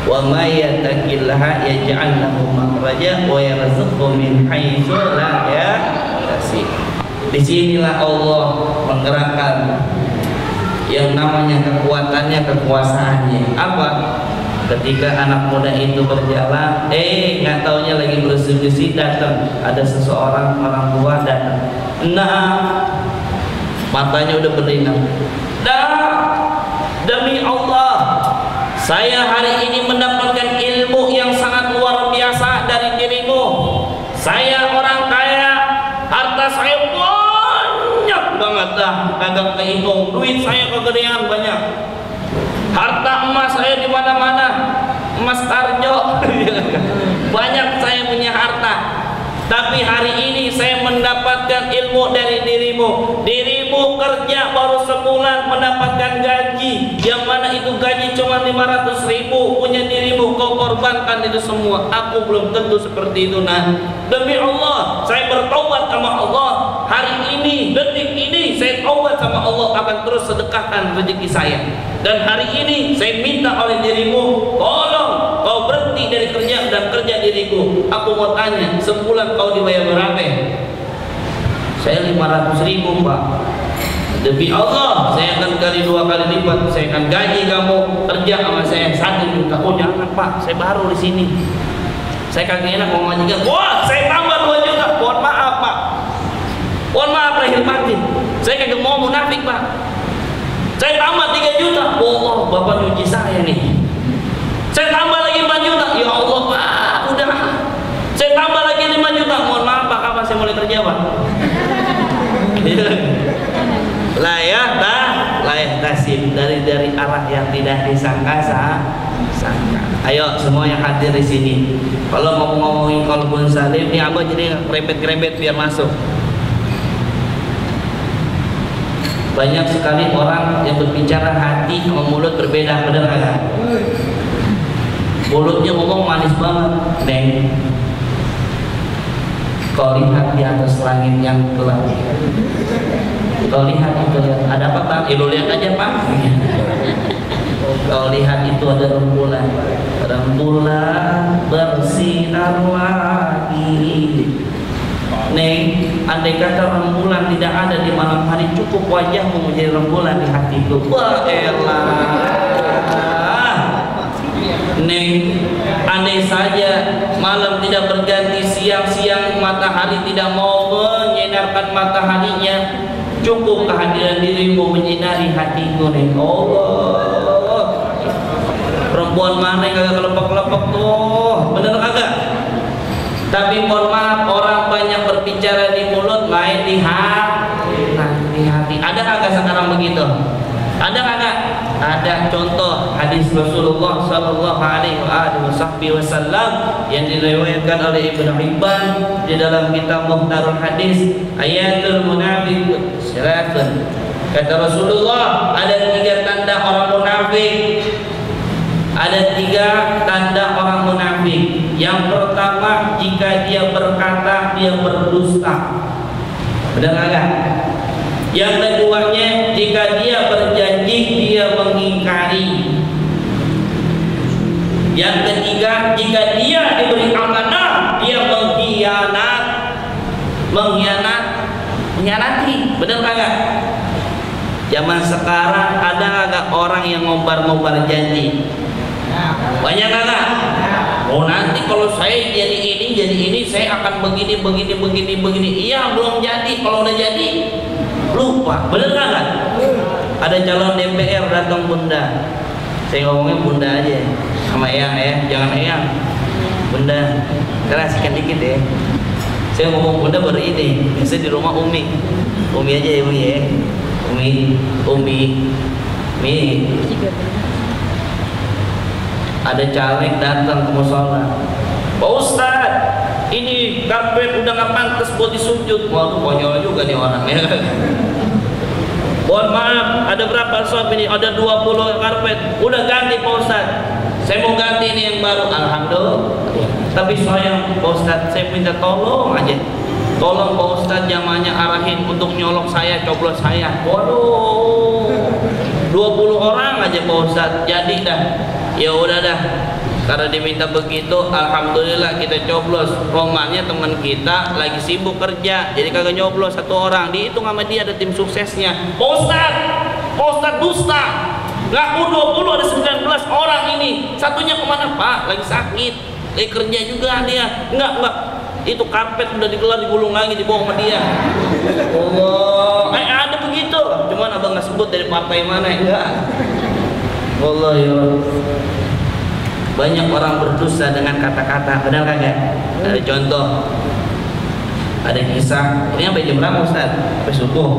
"Wa may yattaqillaha yaj'al lahu makhraja wa yarzuqhu min haitsu la yahtasib." Disinilah Allah menggerakkan yang namanya kekuatannya, kekuasaannya. Apa? Ketika anak muda itu berjalan, nggak taunya lagi bersih-bersih, datang ada seseorang orang tua datang. Nah, matanya udah berlinang. Demi Allah, saya hari ini mendapatkan ilmu yang sangat luar biasa dari dirimu. Saya orang kaya, harta saya kagak kehitung. Duit saya kegedean banyak, harta emas saya di mana-mana, emas Tarjo. Banyak saya punya harta. Tapi hari ini saya mendapatkan ilmu dari dirimu. Dirimu kerja baru sebulan mendapatkan gaji, yang mana itu gaji cuma 500.000. Punya dirimu kau korbankan itu semua. Aku belum tentu seperti itu. Nah, demi Allah saya bertaubat sama Allah. Hari ini, detik ini saya taubat sama Allah, akan terus sedekahkan rezeki saya. Dan hari ini saya minta oleh dirimu, tolong kau berhenti dari kerja dan kerja diriku. Aku mau tanya, sebulan kau dibayar berapa? Saya 500.000 Pak. Demi Allah saya akan kali 2 kali lipat. Saya akan gaji kamu kerja sama saya 1 juta. Oh jangan Pak, saya baru di sini. Saya kagak enak mau majikan. Wah, saya tambah 2 juta. Mohon maaf Pak. Mohon maaf lahir batin. Saya kagak mau munafik Pak. Saya tambah 3 juta. Oh, Bapak nyuci saya nih. Saya tambah lagi 4 juta. Ya Allah Pak, udah. Saya tambah lagi 5 juta. Mohon maaf Pak, kapan saya mulai kerja Pak? Layah tasib dari arah yang tidak disangka-sangka. Ayo semua yang hadir di sini. Kalau mau ngomongin qalbun salim, ini abah jadi rempet-rempet biar masuk. Banyak sekali orang yang berbicara hati sama mulut berbeda, benar nggak? Mulutnya ngomong manis banget, Neng. Kau lihat di atas langit yang gelap. Kau lihat itu, ada apa Pak? Lu lihat aja Pak. Kau lihat itu ada rembulan. Rembulan bersinar lagi. Neng, andai kata rembulan tidak ada di malam hari, cukup wajahmu menjadi rembulan di hatiku. Wah elah. Neng, andai saja malam tidak berganti siang-siang, matahari tidak mau menyinarkan mataharinya, cukup kehadiran dirimu menyinari hatiku. Neng, Allah, perempuan mana yang kagak kelepek-kelepek tuh, bener kagak? Tapi mohon maaf, orang banyak berbicara di mulut, lain di hati. Nah, di hati. Ada kagak sekarang begitu? Ada kagak? Ada. Contoh hadis Rasulullah Sallallahu Alaihi Wasallam yang diriwayatkan oleh Ibnu Hibban di dalam kitab Muhtarul Hadis, ayatul munafiq salatun. Kata Rasulullah, ada 3 tanda orang munafik. Ada 3 tanda orang munafik. Yang pertama, jika dia berkata, dia berdusta. Benar enggak? Yang keduanya, jika dia berjanji, dia mengingkari. Yang ketiga, jika dia diberi amanah, dia mengkhianati. Benar enggak? Zaman sekarang ada enggak orang yang ngobar-ngobar janji? Banyak enggak? Oh nanti kalau saya jadi ini saya akan begini. Iya belum jadi, kalau udah jadi lupa. Bener kan? Ada calon DPR datang Bunda. Saya ngomongnya Bunda aja sama Eyang ya, jangan Eyang. Bunda, keraskan dikit ya. Saya ngomong Bunda baru ini. Biasa di rumah Umi aja ya Umi ya. Umi. Ada caleg datang ke musola. Pak Ustad, ini karpet udah nggak pantas buat disujud. Waduh, konyol juga nih orang ya. Mohon maaf, ada berapa sob ini? Ada 20 karpet. Udah ganti Pak Ustad. Saya mau ganti ini yang baru. Alhamdulillah. Tapi sayang Pak Ustad, saya minta tolong aja. Tolong Pak Ustad jamanya arahin untuk nyolok saya, coblos saya. Waduh, 20 orang aja Pak Ustad. Jadi dah. Ya udah dah, karena diminta begitu, alhamdulillah kita coblos. Romannya teman kita lagi sibuk kerja, jadi kagak nyoblos 1 orang. Dihitung sama dia, ada tim suksesnya. Ustad dusta. Ngaku 20, ada 19 orang ini. Satunya kemana Pak? Lagi sakit, lagi kerja juga dia. Enggak. Itu karpet udah digelar, digulung lagi, dibawa sama dia. Allah, ada begitu. Cuman abang nggak sebut dari partai mana, enggak. Allah ya. Banyak orang berdosa dengan kata-kata, benar kagak? Ada contoh. Ada kisah. Ini sampai jam berapa Ustaz? Sampai subuh.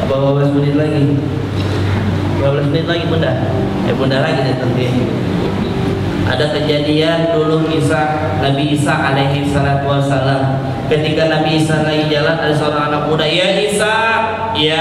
15 menit lagi. 12 menit lagi bunda. Bunda lagi nanti. Ada kejadian dulu kisah Nabi Isa alaihi salatu wassalam. Ketika Nabi Isa lagi jalan, ada seorang anak muda, "Ya Isa, ya,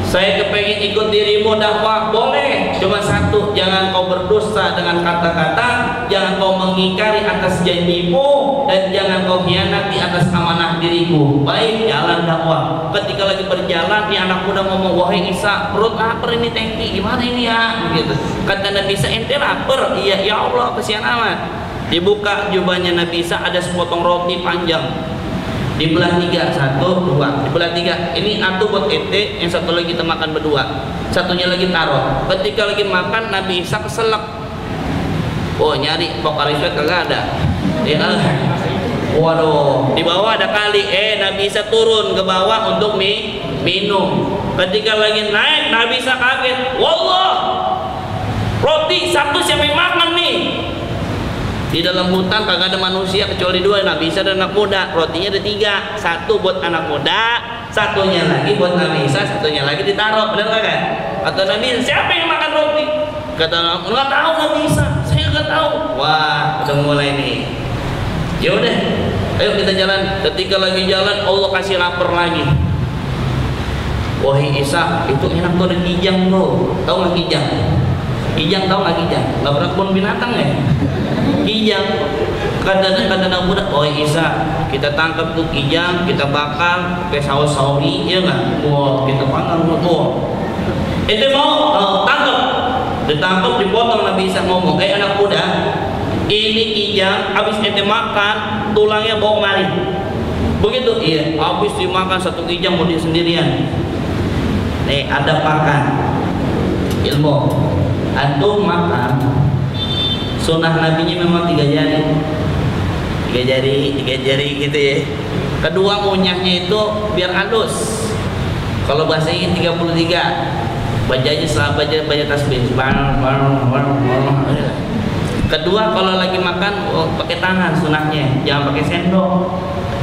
saya kepengen ikut dirimu dakwah." "Boleh, cuma satu, jangan kau berdusta dengan kata-kata, jangan kau mengingkari atas janjimu, dan jangan kau khianati atas amanah diriku." "Baik, jalan dakwah." Ketika lagi berjalan, nih anak muda ngomong, "Wahai Isa, perut lapar ini tengki, gimana ini ya?" Begitu. Kata Nabi Isa, "Ente lapar?" "Iya." "Ya Allah, kesian amat." Dibuka jubahnya Nabi Isa, ada sepotong roti panjang, dibelah 3, 1, 2, dibelah 3. Ini satu buat ente, yang satu lagi kita makan berdua, satunya lagi taruh. Ketika lagi makan, Nabi Isa keselak. Oh, nyari pokok riset kagak ada. Ya, waduh, di bawah ada kali. Nabi Isa turun ke bawah untuk minum. Ketika lagi naik, Nabi Isa kaget. "Wallah, roti satu siapa yang makan nih?" Di dalam hutan kagak ada manusia kecuali 2, Nabi Isa dan anak muda. Rotinya ada 3, 1 buat anak muda, satunya lagi buat Nabi Isa, satunya lagi ditaruh. Benar kagak? Kata Nabi Isa, "Siapa yang makan roti?" Kata anak, "Nggak tahu Nabi Isa, saya nggak tahu." Wah, udah mulai nih. Ya udah, ayo kita jalan. Ketika lagi jalan, Allah kasih lapar lagi. "Wahai Isa, itu enak tuh ada kijang tuh. Tahu nggak kijang? Kijang tahu nggak kijang? Nggak pernah kebun binatang ya? Kijang." Kadang-kadang anak muda, "Oh Isa, kita tangkap tuh kijang, kita bakar pakai saus sauri, ya nggak? Wah, kita panggang tuh. Ente mau tangkap?" Ditangkap, dipotong. Nabi Isa ngomong, "Anak muda, ini kijang, habis ente makan, tulangnya bawa kemari." Begitu? "Iya." Habis dimakan satu kijang mau dia sendirian. Nih ada pakan ilmu. Antum makan, sunnah nabinya memang 3 jari. 3 jari gitu ya. Kedua, ngunyahnya itu biar halus. Kalau bahasa Inggris 33. Bacanya setelah baca tasbih. Kedua, kalau lagi makan pakai tangan sunnahnya, jangan pakai sendok.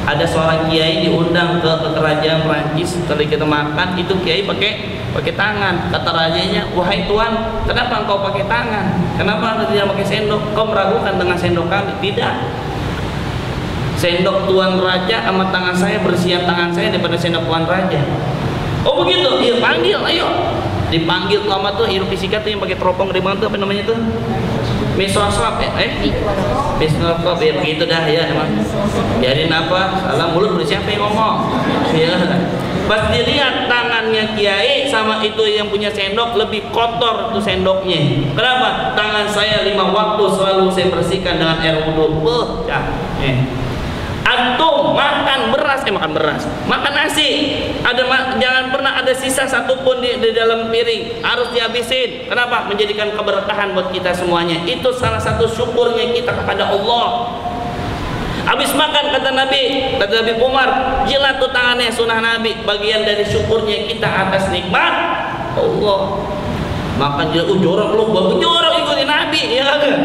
Ada seorang kiai diundang ke kerajaan Prancis, setelah kita makan itu kiai pakai tangan. Kata rajanya, "Wahai tuan, kenapa engkau pakai tangan? Kenapa anda tidak pakai sendok? Kau meragukan dengan sendok kami?" "Tidak, sendok tuan raja sama tangan saya bersiap tangan saya daripada sendok tuan raja." "Oh begitu?" "Iya." "Panggil, ayo." Dipanggil lama tuh hirup fisika tuh yang pakai teropong di mana tuh, apa namanya tuh? Mikroskop mikroskop ya, begitu dah ya emang. Jadi apa? Salah mulut siapa yang ngomong? Ya. Pas dilihat tangannya kiai sama itu yang punya sendok lebih kotor tuh sendoknya. Kenapa? "Tangan saya 5 waktu selalu saya bersihkan dengan air wudhu." Antum makan beras, makan nasi, jangan pernah ada sisa satupun di dalam piring, harus dihabisin. Kenapa? Menjadikan keberkahan buat kita semuanya. Itu salah satu syukurnya kita kepada Allah. Habis makan, kata Nabi Umar, jilat tuh tangannya, sunnah Nabi, bagian dari syukurnya kita atas nikmat Allah. Makan jilat, jorok lu, jorok ikutin Nabi, ya kan?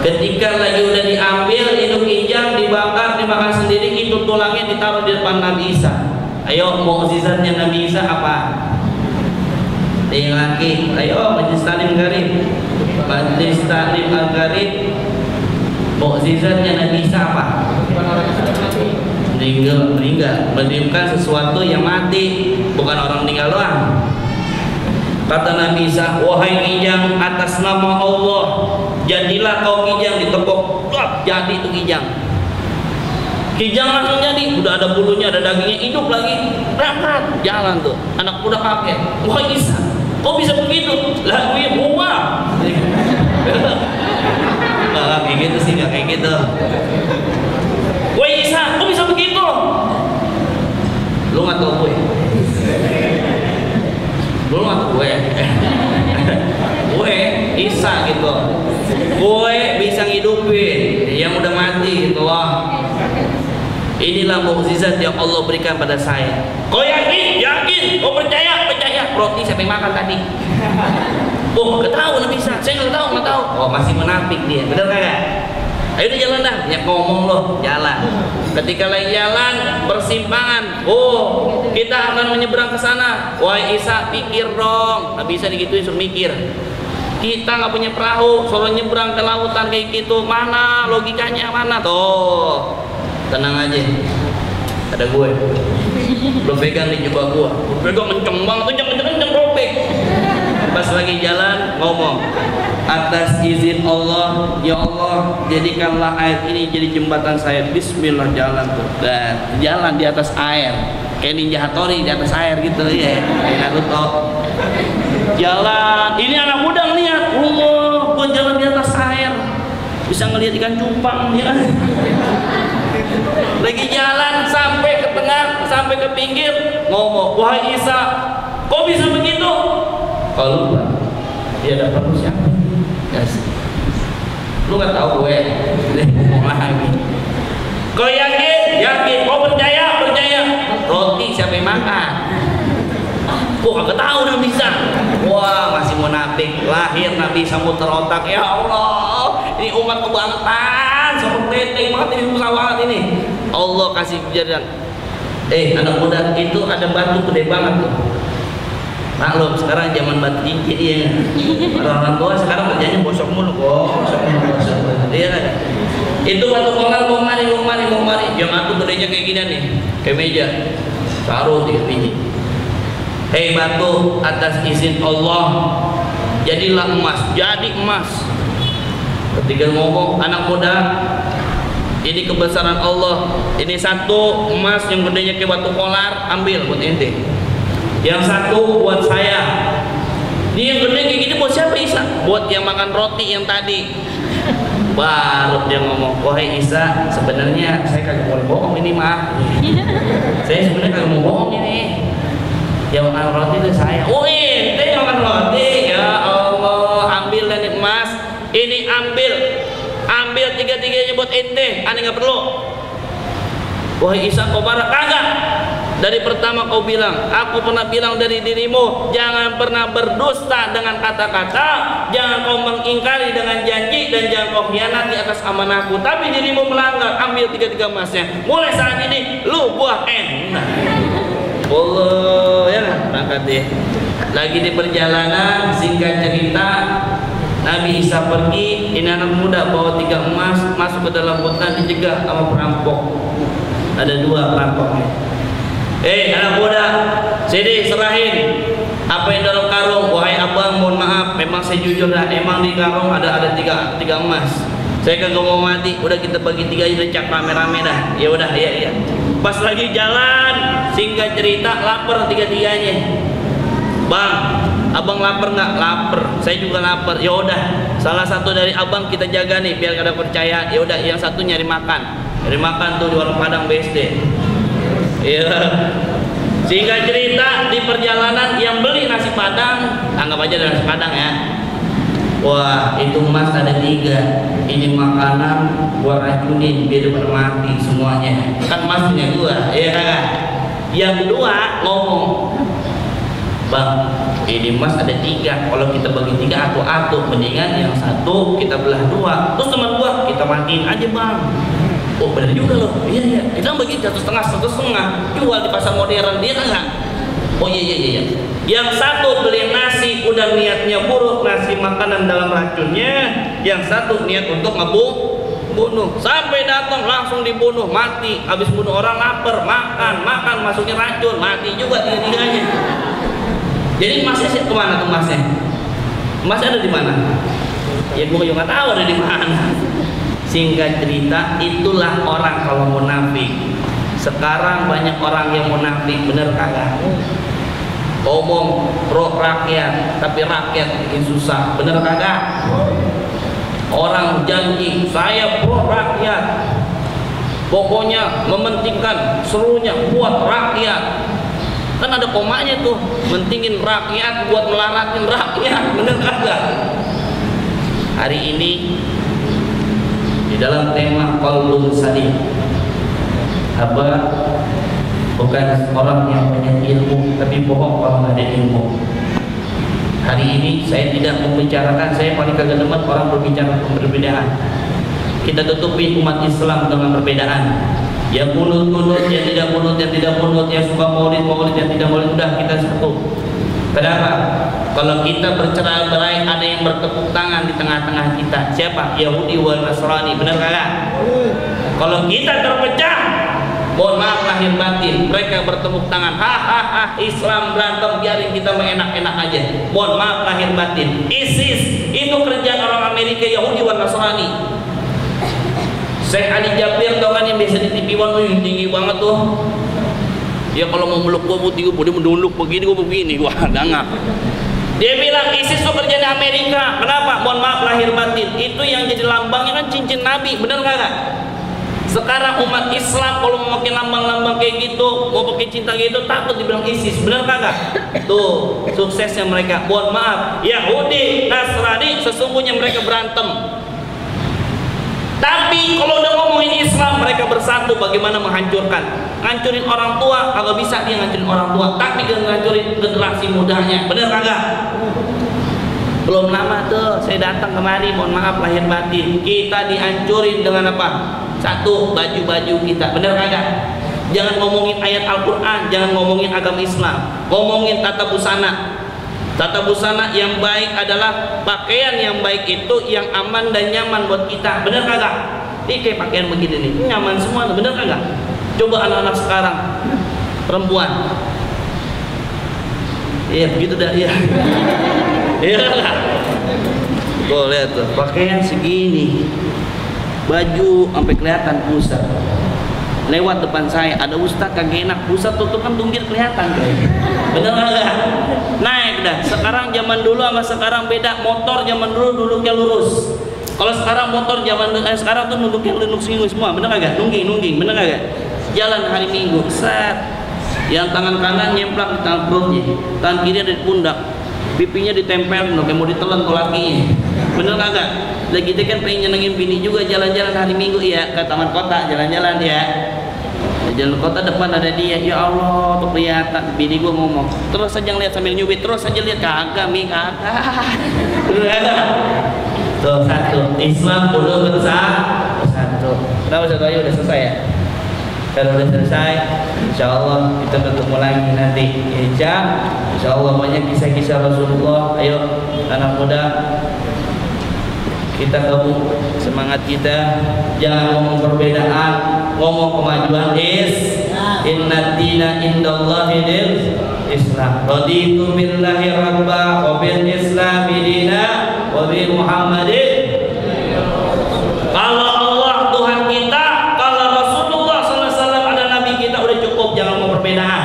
Ketika lagi udah diambil itu kijang, dibakar, dimakan sendiri, itu tulangnya ditaruh di depan Nabi Isa. Ayo, mukjizatnya Nabi Isa apa? Yang laki, ayo majlis taklim garib, majlis taklim al-garib. Mukjizatnya Nabi Isa apa? Meninggal, mendiamkan sesuatu yang mati, bukan orang meninggal doang. Kata Nabi Isa, "Wahai kijang, atas nama Allah, jadilah kau kijang." Ditepuk, jadi itu kijang. Kijang langsung jadi, udah ada bulunya, ada dagingnya, hidup lagi, berangkat, jalan tuh. Anak muda kaget, "Wahai Isa, kok bisa begitu?" "Lah gue buah." Nggak kayak gitu sih, nggak kayak gitu. "Wahai Isa, kok bisa begitu?" "Lu nggak tahu gue." "Lu nggak tahu gue." "Gue Isa gitu, gue bisa ngidupin yang udah mati gitu loh. Inilah mukjizat yang Allah berikan pada saya." "Kau yakin?" "Yakin." "Kau percaya?" "Percaya." "Roti siapa yang makan tadi?" "Oh, nggak tahu Nabi Isa, saya nggak tahu." "Oh, masih menafik dia." Benar kagak? Ayo deh jalan dah, ya ngomong loh, jalan. Ketika lagi jalan persimpangan, oh kita akan menyeberang ke sana. Wahai Isa, pikir dong. Nggak bisa digituin, suruh mikir. Kita nggak punya perahu, suruh nyebrang ke lautan kayak gitu. Mana logikanya, mana tuh? Tenang aja, ada gue. Lo pegang nih coba gue. Pegang kenceng banget, tuh kenceng robek. Pas lagi jalan ngomong, atas izin Allah, ya Allah jadikanlah air ini jadi jembatan saya. Bismillah, jalan tuh. Dan jalan di atas air kayak Ninja Hattori di atas air gitu ya, kayak Naruto. Jalan, ini anak muda ngeliat, gua jalan di atas air bisa ngeliat ikan cupang ya. Lagi jalan sampai ke tengah, sampai ke pinggir, ngomong, wahai Isa, kok bisa begitu? Kalau lupa, dia dapat siapa? Yes. Lu nggak tahu gue, ngomong lagi. Kau yakin? Yakin. Kau percaya? Percaya. Roti siapa yang makan? Gua kagak tahu udah bisa. Wah, masih munafik. Lahir Nabi Isa muter otak. Ya Allah, ini umat kebangetan, seperti banget ini pesawat ini. Allah kasih kejadian. Anak muda itu ada batu gede banget tuh. Maklum sekarang zaman batu cincin ya. Orang tua sekarang kerjanya bosok mulu, iya kan? Itu batu kolar mau mari. Yang aku gedenya kayak gini nih, kayak meja. Taruh 3 biji. Hei batu, atas izin Allah jadilah emas, jadi emas. Ketika ngomong anak muda, ini kebesaran Allah. Ini satu emas yang gedenya kayak batu kolar, ambil buat ente. Yang satu buat saya. Ini yang gede kayak gini buat siapa Isa? Buat yang makan roti yang tadi. Baru dia ngomong, wahai Isa, sebenarnya saya kagak boleh bohong ini mah. Saya sebenarnya kagak mau bohong ini. Yang makan roti itu saya. Oh ente yang makan roti. Ya Allah, ambil dan emas. Ini ambil 3-3-nya buat ente. Aneh nggak perlu. Wahai Isa, kau marah kagak? Dari pertama kau bilang, aku pernah bilang dari dirimu, jangan pernah berdusta dengan kata-kata, jangan kau mengingkari dengan janji, dan jangan kau khianati atas amanahku. Tapi dirimu melanggar, ambil 3-3 emasnya. Mulai saat ini, lu buah enak. Allah ya, berangkat deh. Lagi di perjalanan, singkat cerita, Nabi Isa pergi, ini anak muda bawa 3 emas, masuk ke dalam hutan, dijegat sama perampok. Ada 2 perampoknya. Anak muda, sini serahin apa yang dalam karung. Wahai abang, mohon maaf, memang saya jujur dah, emang di karung ada 3 emas. Saya kagak mau mati, udah kita bagi 3 aja, cak rame-rame dah. Ya udah, iya. Pas lagi jalan, singkat cerita, lapar 3-3-nya. Bang, abang lapar nggak? Lapar, saya juga lapar. Ya udah, salah satu dari abang kita jaga nih, biar kada percaya. Ya udah, yang satu nyari makan tuh di warung Padang BSD. Iya. Sehingga cerita di perjalanan yang beli nasi Padang, anggap aja nasi Padang ya. Wah, itu emas ada 3. Ini makanan gua racunin biar pada mati semuanya. Kan emas punya gua, iya kan? Yang kedua ngomong, bang, ini emas ada 3. Kalau kita bagi 3 atu-atu, mendingan yang satu kita belah 2. Terus teman gua kita matiin aja bang. Oh benar juga loh, iya. Kita bagi 1,5 jual di pasar modern, dia enggak. Oh iya. Yang satu beli nasi udah niatnya buruk, nasi makanan dalam racunnya. Yang satu niat untuk ngebunuh. Sampai datang langsung dibunuh, mati. Habis bunuh orang lapar, makan masuknya racun, mati juga 3-3-nya. Jadi emasnya sih kemana tuh emasnya? Emasnya ada di mana? Ya gue juga nggak tahu ada di mana. Singkat cerita, itulah orang kalau munafik. Sekarang banyak orang yang munafik, bener kagak? Omong pro rakyat, tapi rakyat bikin susah, bener kagak? Orang janji, saya pro rakyat, pokoknya mementingkan seluruhnya buat rakyat. Kan ada komanya tuh, mentingin rakyat buat melaratin rakyat, bener kagak? Hari ini di dalam tema Qaulun Sadid, hamba bukan orang yang punya ilmu, tapi bohong kalau nggak ada ilmu. Hari ini saya tidak membicarakan, saya paling kagak demen orang berbicara perbedaan. kita tutupi umat Islam dengan perbedaan. Yang kunut-kunut, yang tidak kunut, yang tidak kunut, yang suka maulid-maulid, yang tidak maulid, udah kita satu. Kenapa? Kalau kita bercerai-berai, ada yang bertepuk tangan di tengah-tengah kita. Siapa? Yahudi wal Nasrani. Benar kagak? Kalau kita terpecah, mohon maaf lahir batin, mereka bertepuk tangan, hahaha, Islam berantem, biarin kita enak-enak aja. Mohon maaf lahir batin. ISIS itu kerjaan orang Amerika, Yahudi wal Nasrani. Syekh Ali Jabir tau kan yang biasa di TV One, yang tinggi banget tuh. Ya kalau mau meluk gua putih, gua dia menduluk begini, gua dangak. Dia bilang ISIS itu kerjaan Amerika. Kenapa? Mohon maaf lahir batin. Itu yang jadi lambangnya kan cincin Nabi, bener kagak? Sekarang umat Islam kalau mau pakai lambang-lambang kayak gitu, mau pakai cinta kayak gitu, takut dibilang ISIS, bener kagak? Tuh suksesnya mereka. Mohon maaf, Yahudi, Nasrani sesungguhnya mereka berantem. Tapi kalau udah ngomongin Islam, mereka bersatu bagaimana menghancurkan. Ngancurin orang tua, kagak bisa dia ngancurin orang tua, tapi dia ngancurin generasi mudanya. Bener kagak? Belum lama tuh saya datang kemari, mohon maaf lahir batin, kita dihancurin dengan apa? Satu, baju-baju kita. Bener kagak? Jangan ngomongin ayat Al-Quran, jangan ngomongin agama Islam, ngomongin tata busana. Tata busana yang baik adalah pakaian yang baik itu yang aman dan nyaman buat kita. Bener kagak? Ini kayak pakaian begini nih, nyaman semua. Bener kagak? Coba anak-anak sekarang perempuan, iya begitu dah, iya. Iya kagak? Tuh lihat tuh, pakaian segini, baju sampai kelihatan pusat. Lewat depan saya ada ustaz kagak enak, pusat tutup kan tunggir kelihatan. Bener kagak? Naik dah. Sekarang zaman dulu sama sekarang beda. Motor zaman dulu duduknya lurus. Kalau sekarang motor zaman sekarang tuh duduknya nunduk semua. Bener kagak? Nungging. Bener kagak? Jalan hari Minggu, set. Yang tangan kanan nyemplak di tangan perutnya, tangan kiri ada di pundak, pipinya ditempel, kayak mau ditelan tuh lakinya. Bener kagak? Lagi dia kan pengen nyenengin bini juga, jalan-jalan hari Minggu ya ke taman kota, jalan-jalan ya. Jalan kota depan ada dia, ya Allah tuh kelihatan. Bini gua ngomong, terus aja ngeliat sambil nyubit, terus aja lihat, kagak mi kagak. Tuh satu, Islam kudu bersatu. Kenapa satu aja udah selesai ya? Kalau udah selesai, insya Allah kita ketemu lagi nanti. Insya Allah banyak kisah-kisah Rasulullah. Ayo anak muda, kita gabung semangat kita, jangan ngomong perbedaan, ngomong kemajuan. Inna dina indallahi Islam. Raditu billahi rabba wa bil islami dina wa bi Muhammadin. Kalau Allah Tuhan kita, kalau Rasulullah SAW ada Nabi kita, udah cukup, jangan ngomong perbedaan.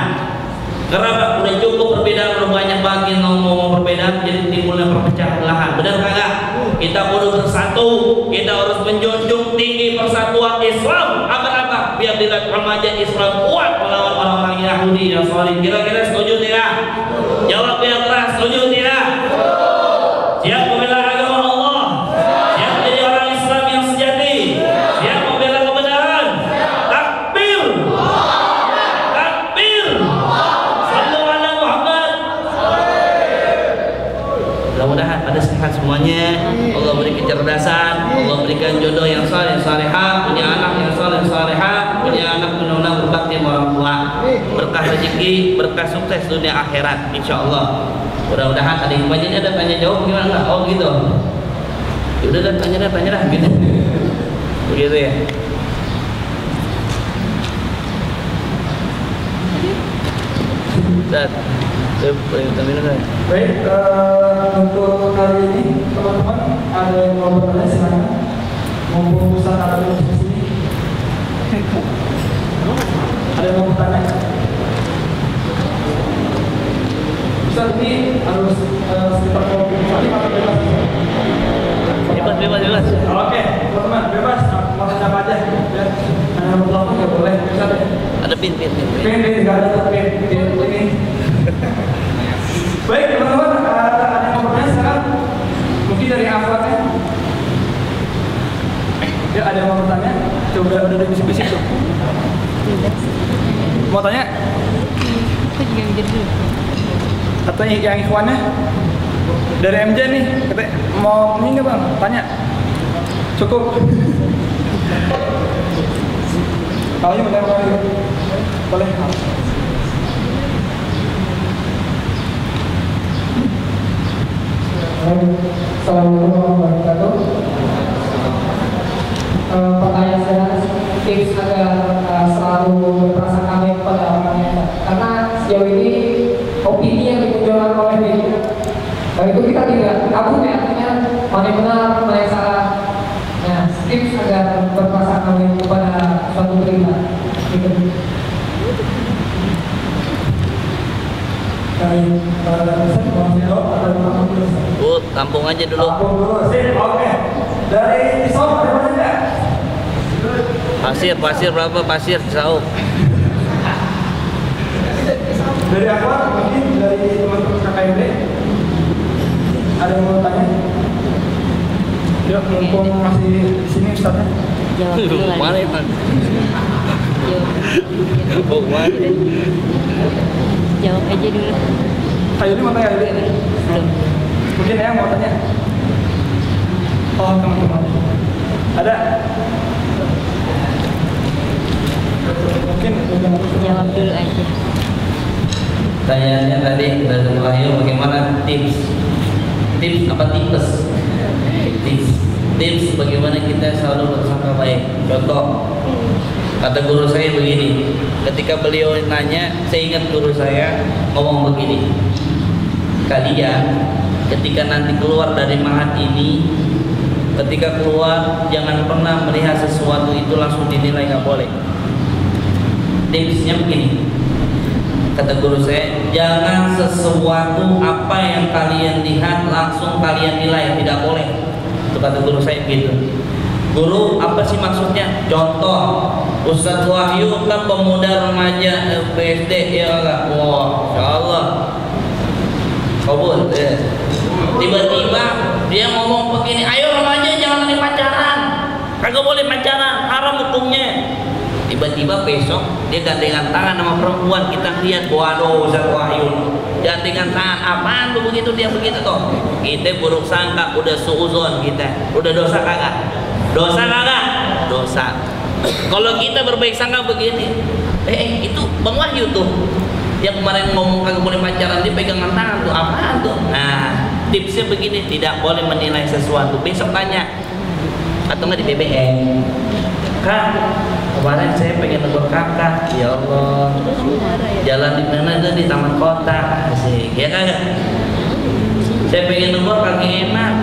Kenapa? Udah cukup perbedaan, udah banyak banget ngomong perbedaan, jadi timbulnya perpecahan belahan. Benar kagak? Kita perlu bersatu, kita harus menjunjung tinggi persatuan Islam. Agar apa? Biar dilihat remaja Islam kuat melawan orang-orang Yahudi yang solid. Kira-kira setuju tidak? Jawab yang keras, setuju tidak? Siap membela agama Allah? Siap menjadi orang Islam yang sejati? Siap membela kebenaran? Takbir! Takbir! Sallu ala Muhammad. Mudah-mudahan pada sehat semuanya. Allah beri kecerdasan, Allah berikan jodoh yang saleh salehah, punya anak yang saleh salehah, punya anak benar-benar berbakti sama orang tua, berkah rezeki, berkah sukses dunia akhirat, insya Allah. Mudah-mudahan ada yang banyak, ada tanya jawab gimana enggak? Oh gitu. Ya udah dah, tanya dah gitu. Begitu ya. Dan baik, untuk kali ini teman-teman ada yang mau bertanya silakan. Mumpung Ustaz ada di sini. Ada yang mau bertanya? Ustaz ini harus sekitar 20 menit atau bebas? Bebas. Oke, teman-teman bebas. Mau tanya apa aja? Ya, telepon nggak boleh. Ustaz. ada pin. Pin, nggak ada pin ini. Baik teman-teman, ada yang mau bertanya sekarang? Mungkin dari Afwan ya? Ya, ada yang mau bertanya? Coba udah bisik-bisik tuh. Mau tanya? Aku juga mikir dulu. Atau yang ikhwannya? Dari MJ nih, katanya mau ini nggak bang? Tanya. Cukup. Kalau yang benar boleh. Assalamualaikum warahmatullahi wabarakatuh. Pertanyaan saya tips agar selalu berprasangka baik pada orang lain, karena sejauh ini opini yang dimunculkan oleh media itu kita tidak kabur ya, artinya mana yang benar mana yang salah. Nah, tips agar berprasangka baik kepada suatu berita gitu. Tampung aja dulu. Tampung dulu, sip, oke. Dari Isau ada mana enggak? Pasir berapa pasir Isau? Dari apa? Mungkin dari teman-teman KKMB. Ada yang mau tanya? Yuk, mumpung masih di sini Ustaznya. Jawab dulu lagi. Mana Pak? Jawab aja dulu. Ayo ini mau tanya Ayu. Belum. Mungkin ya mau tanya. Oh, teman-teman. Ada? Mungkin Jawab dulu aja. Pertanyaannya tadi dari Wahyu, bagaimana tips apa tips bagaimana kita selalu bersangka baik. Contoh, kata guru saya begini, ketika beliau nanya, saya ingat guru saya ngomong begini, kalian ketika nanti keluar dari mahat ini, ketika keluar jangan pernah melihat sesuatu itu langsung dinilai, nggak boleh. Tipsnya begini, kata guru saya, jangan sesuatu apa yang kalian lihat langsung kalian nilai, tidak boleh. Itu kata guru saya gitu. Guru apa sih maksudnya? Contoh, Ustadz Wahyu kan pemuda remaja PSD ya enggak? Wah, insyaallah kabul ya. Tiba-tiba dia ngomong begini, ayo remaja jangan lagi pacaran, kagak boleh pacaran, haram hukumnya. Tiba-tiba besok dia gandengan tangan sama perempuan, kita lihat, waduh Ustadz Wahyu gandengan tangan, apaan tuh begitu, dia begitu tuh, kita buruk sangka, udah suuzon kita, udah dosa kagak? Dosa kagak? Dosa. Kalau kita berbaik sangka begini, itu Bang Wahyu tuh yang kemarin ngomong kagak boleh pacaran, dia pegangan tangan tuh, apaan tuh? Nah, tipsnya begini, tidak boleh menilai sesuatu. Besok tanya, atau nggak di BBM, Kak, kemarin saya pengen negur kakak, ya Allah, jalan di mana tuh, di taman kota, asik, ya kagak? Saya pengen negur kagak enak,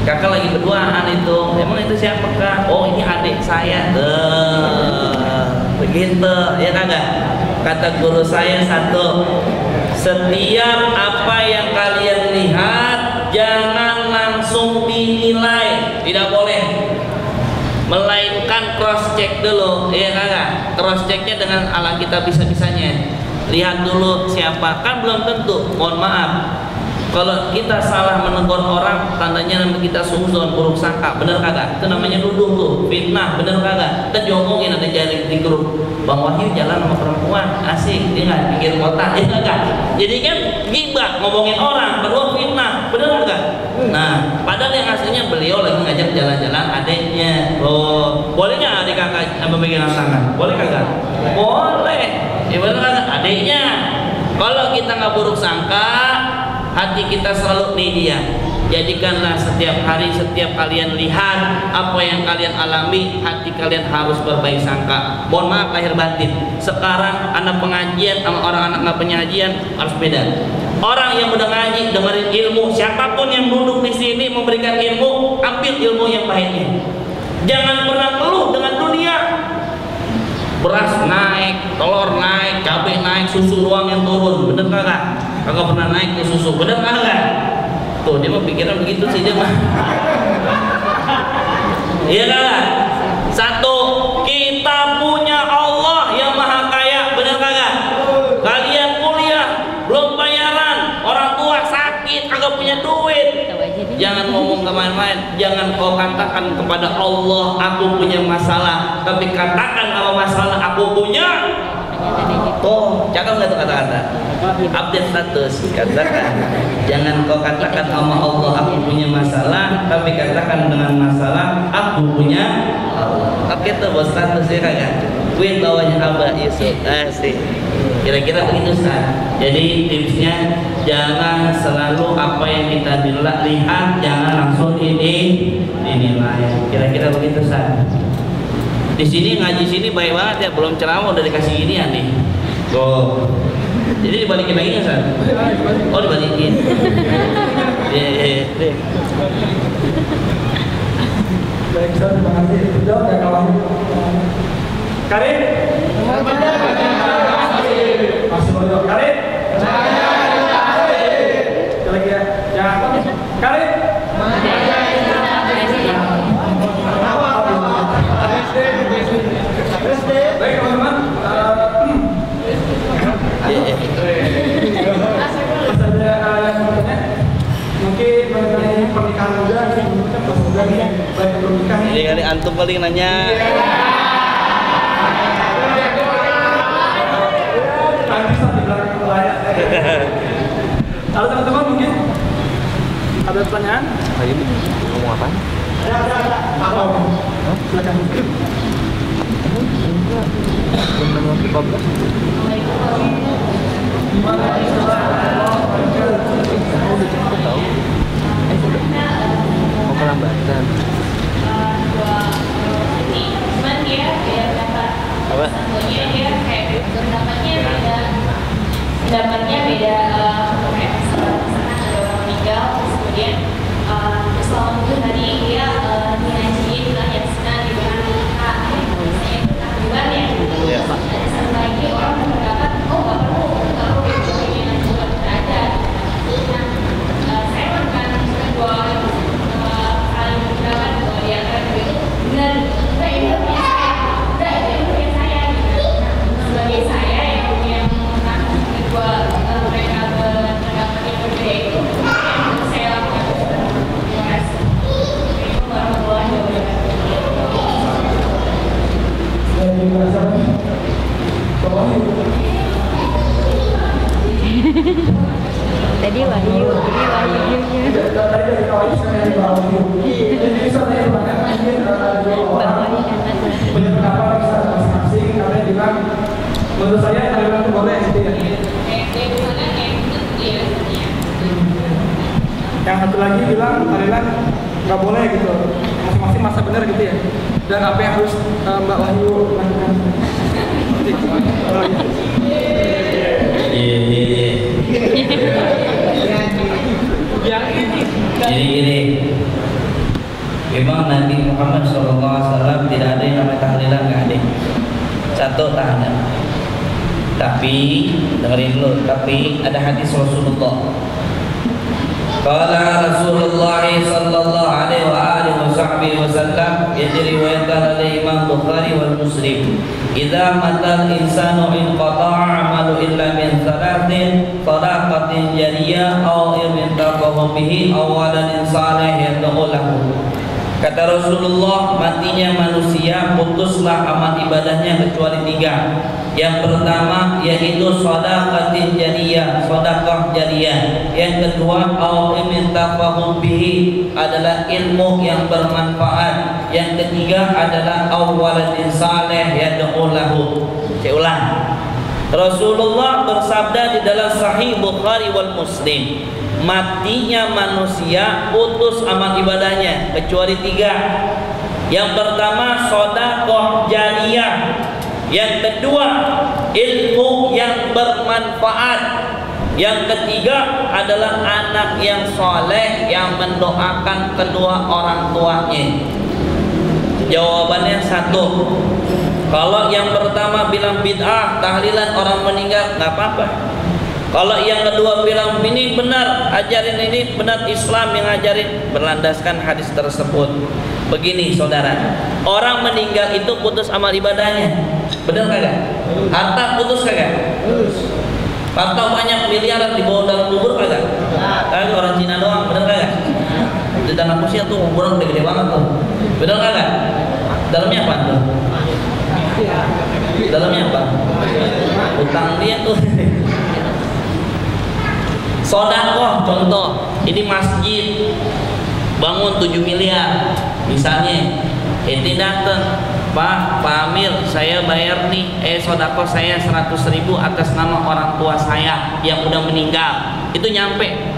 kakak lagi berduaan itu, emang itu siapa Kak? Oh ini adik saya, begitu, ya kagak? Kata guru saya satu, setiap apa yang kalian lihat jangan langsung dinilai, tidak boleh, melainkan cross check dulu, ya kagak? Cross checknya dengan ala kita bisa-bisanya, lihat dulu siapa, kan belum tentu, mohon maaf, kalau kita salah menegur orang, tandanya nama kita suuzon, buruk sangka, bener kagak? Itu namanya nuduh tuh, fitnah, bener kagak? Kita diomongin, ada jari di grup, Bang Wahyu jalan sama perempuan, asik, dia nggak pikir kotak, ya kagak? Jadi kan gibah, ngomongin orang, kedua fitnah, bener kagak? Nah, padahal yang aslinya beliau lagi ngajak jalan-jalan adiknya. Oh, boleh nggak adik kakak memegang tangan? Boleh kagak? Boleh. Ya bener kagak? Adiknya. Kalau kita nggak buruk sangka, hati kita selalu nih dia. Jadikanlah setiap hari, setiap kalian lihat apa yang kalian alami, hati kalian harus berbaik sangka. Mohon maaf lahir batin. Sekarang anak pengajian sama orang anak nggak pengajian harus beda. Orang yang udah ngaji, dengerin ilmu, siapapun yang duduk di sini memberikan ilmu, ambil ilmu yang baiknya. Jangan pernah keluh dengan dunia. Beras naik, telur naik, cabai naik, susu doang yang turun, bener kagak? Kagak pernah naik ke susu, bener kagak? Tuh dia mah pikiran begitu sih dia mah. Iya kagak? Satu, kita punya Allah yang maha kaya, bener kagak? Kalian kuliah belum bayaran, orang tua sakit, kagak punya duit. Jangan ngomong kemana-mana, jangan kau katakan kepada Allah aku punya masalah, tapi katakan kalau masalah aku punya Tuh, cakap nggak tuh kata-kata? Update status, katakan. Jangan kau katakan sama Allah aku punya masalah, tapi katakan dengan masalah aku punya Allah. Oke tuh buat statusnya kakak. Gue bawanya Abah Yusuf. Asik. Kira-kira begitu Ustaz. Jadi tipsnya jangan selalu apa yang kita lihat jangan langsung dinilai. Kira-kira begitu Ustaz. Di sini ngaji sini baik banget ya, belum ceramah udah dikasih ginian nih. Tuh. Jadi dibalikin lagi Ustaz. Oh dibalikin. Iya. Baik, Ustaz, terima kasih. Jawab ya kawan. Karin? Masih mau jawab Karin? Lagi ya. Ya. Karin? Baik teman-teman. Mas ada yang mau tanya? Mungkin mengenai pernikahan muda, pas muda nih, baik belum nikah nih. Ini kali antum paling nanya. Nanti sampai belakang layar. Halo teman-teman, mungkin ada pertanyaan? Hari ini ngomong apa? Ada. Silakan. Mau kelambatan. Cuman dia beda pendapat. Apa? Satunya dia kayak pendapatnya beda kayak misalkan ada orang meninggal terus kemudian terus lawan itu tadi dia dinajin lah yang senang dibahas nikah biasanya nikah duluan ya. Ada satu lagi orang berpendapat oh nggak perlu ini juga ada. Nah saya makan dua kali berpendapat bahwa dia akan begitu benar enggak ini punya saya enggak itu punya saya gitu. Sebagai saya yang kedua mereka berpendapat yang berbeda itu saya lakukan. Terima kasih. Assalamualaikum warahmatullahi wabarakatuh. Dari merasa bawah Tadi Wahyu, ini Wahyu. tadi dari kawin saya dari bawah jadi bisa saya pertanyaan mungkin ada dua orang punya pendapat bisa masing-masing kalian bilang menurut saya kalian itu boleh gitu ya. Yang satu lagi bilang kalian nggak boleh gitu, masing-masing masa benar gitu ya. Dan apa yang harus Mbak Wahyu lakukan? Jadi gini, memang Nabi Muhammad SAW tidak ada yang namanya tahlilan, nggak ada. Satu tak ada. Tapi dengerin dulu. Tapi ada hadis Rasulullah. Qala Rasulullah sallallahu alaihi wa alihi wasallam yang diriwayatkan oleh Imam Bukhari wal Muslim. Idza matal insanu in qata'a amalu illa min salatin sadaqatin jariyah aw ilmin taqahu bihi aw waladin salih yad'u lahu. Kata Rasulullah, matinya manusia putuslah amal ibadahnya kecuali tiga. Yang pertama yaitu shadaqatin jariyah, sedekah jariyah. Yang kedua au ilmin taqahu bihi, adalah ilmu yang bermanfaat. Yang ketiga adalah au waladin salih yad'u lahu. Saya ulang. Rasulullah bersabda di dalam Sahih Bukhari wal Muslim, matinya manusia putus amal ibadahnya kecuali tiga. Yang pertama sedekah jariyah, yang kedua ilmu yang bermanfaat, yang ketiga adalah anak yang soleh yang mendoakan kedua orang tuanya. Jawabannya satu. Kalau yang pertama bilang bid'ah, tahlilan orang meninggal, nggak apa-apa. Kalau yang kedua bilang ini benar, ajarin ini benar, Islam yang ajarin, berlandaskan hadis tersebut. Begini saudara, orang meninggal itu putus amal ibadahnya, benar kagak? Harta putus kagak? Harta banyak miliaran dibawa dalam kubur kagak? Kagak, orang Cina doang, benar kagak? Di dalam Rusia tuh kuburan gede banget tuh, benar kagak? Dalamnya apa tuh? Dalamnya apa? Utang dia tuh. Sodakoh contoh, ini masjid bangun 7 miliar misalnya, ente datang, Pak Amir, saya bayar nih, sodakoh saya 100.000 atas nama orang tua saya yang udah meninggal. Itu nyampe.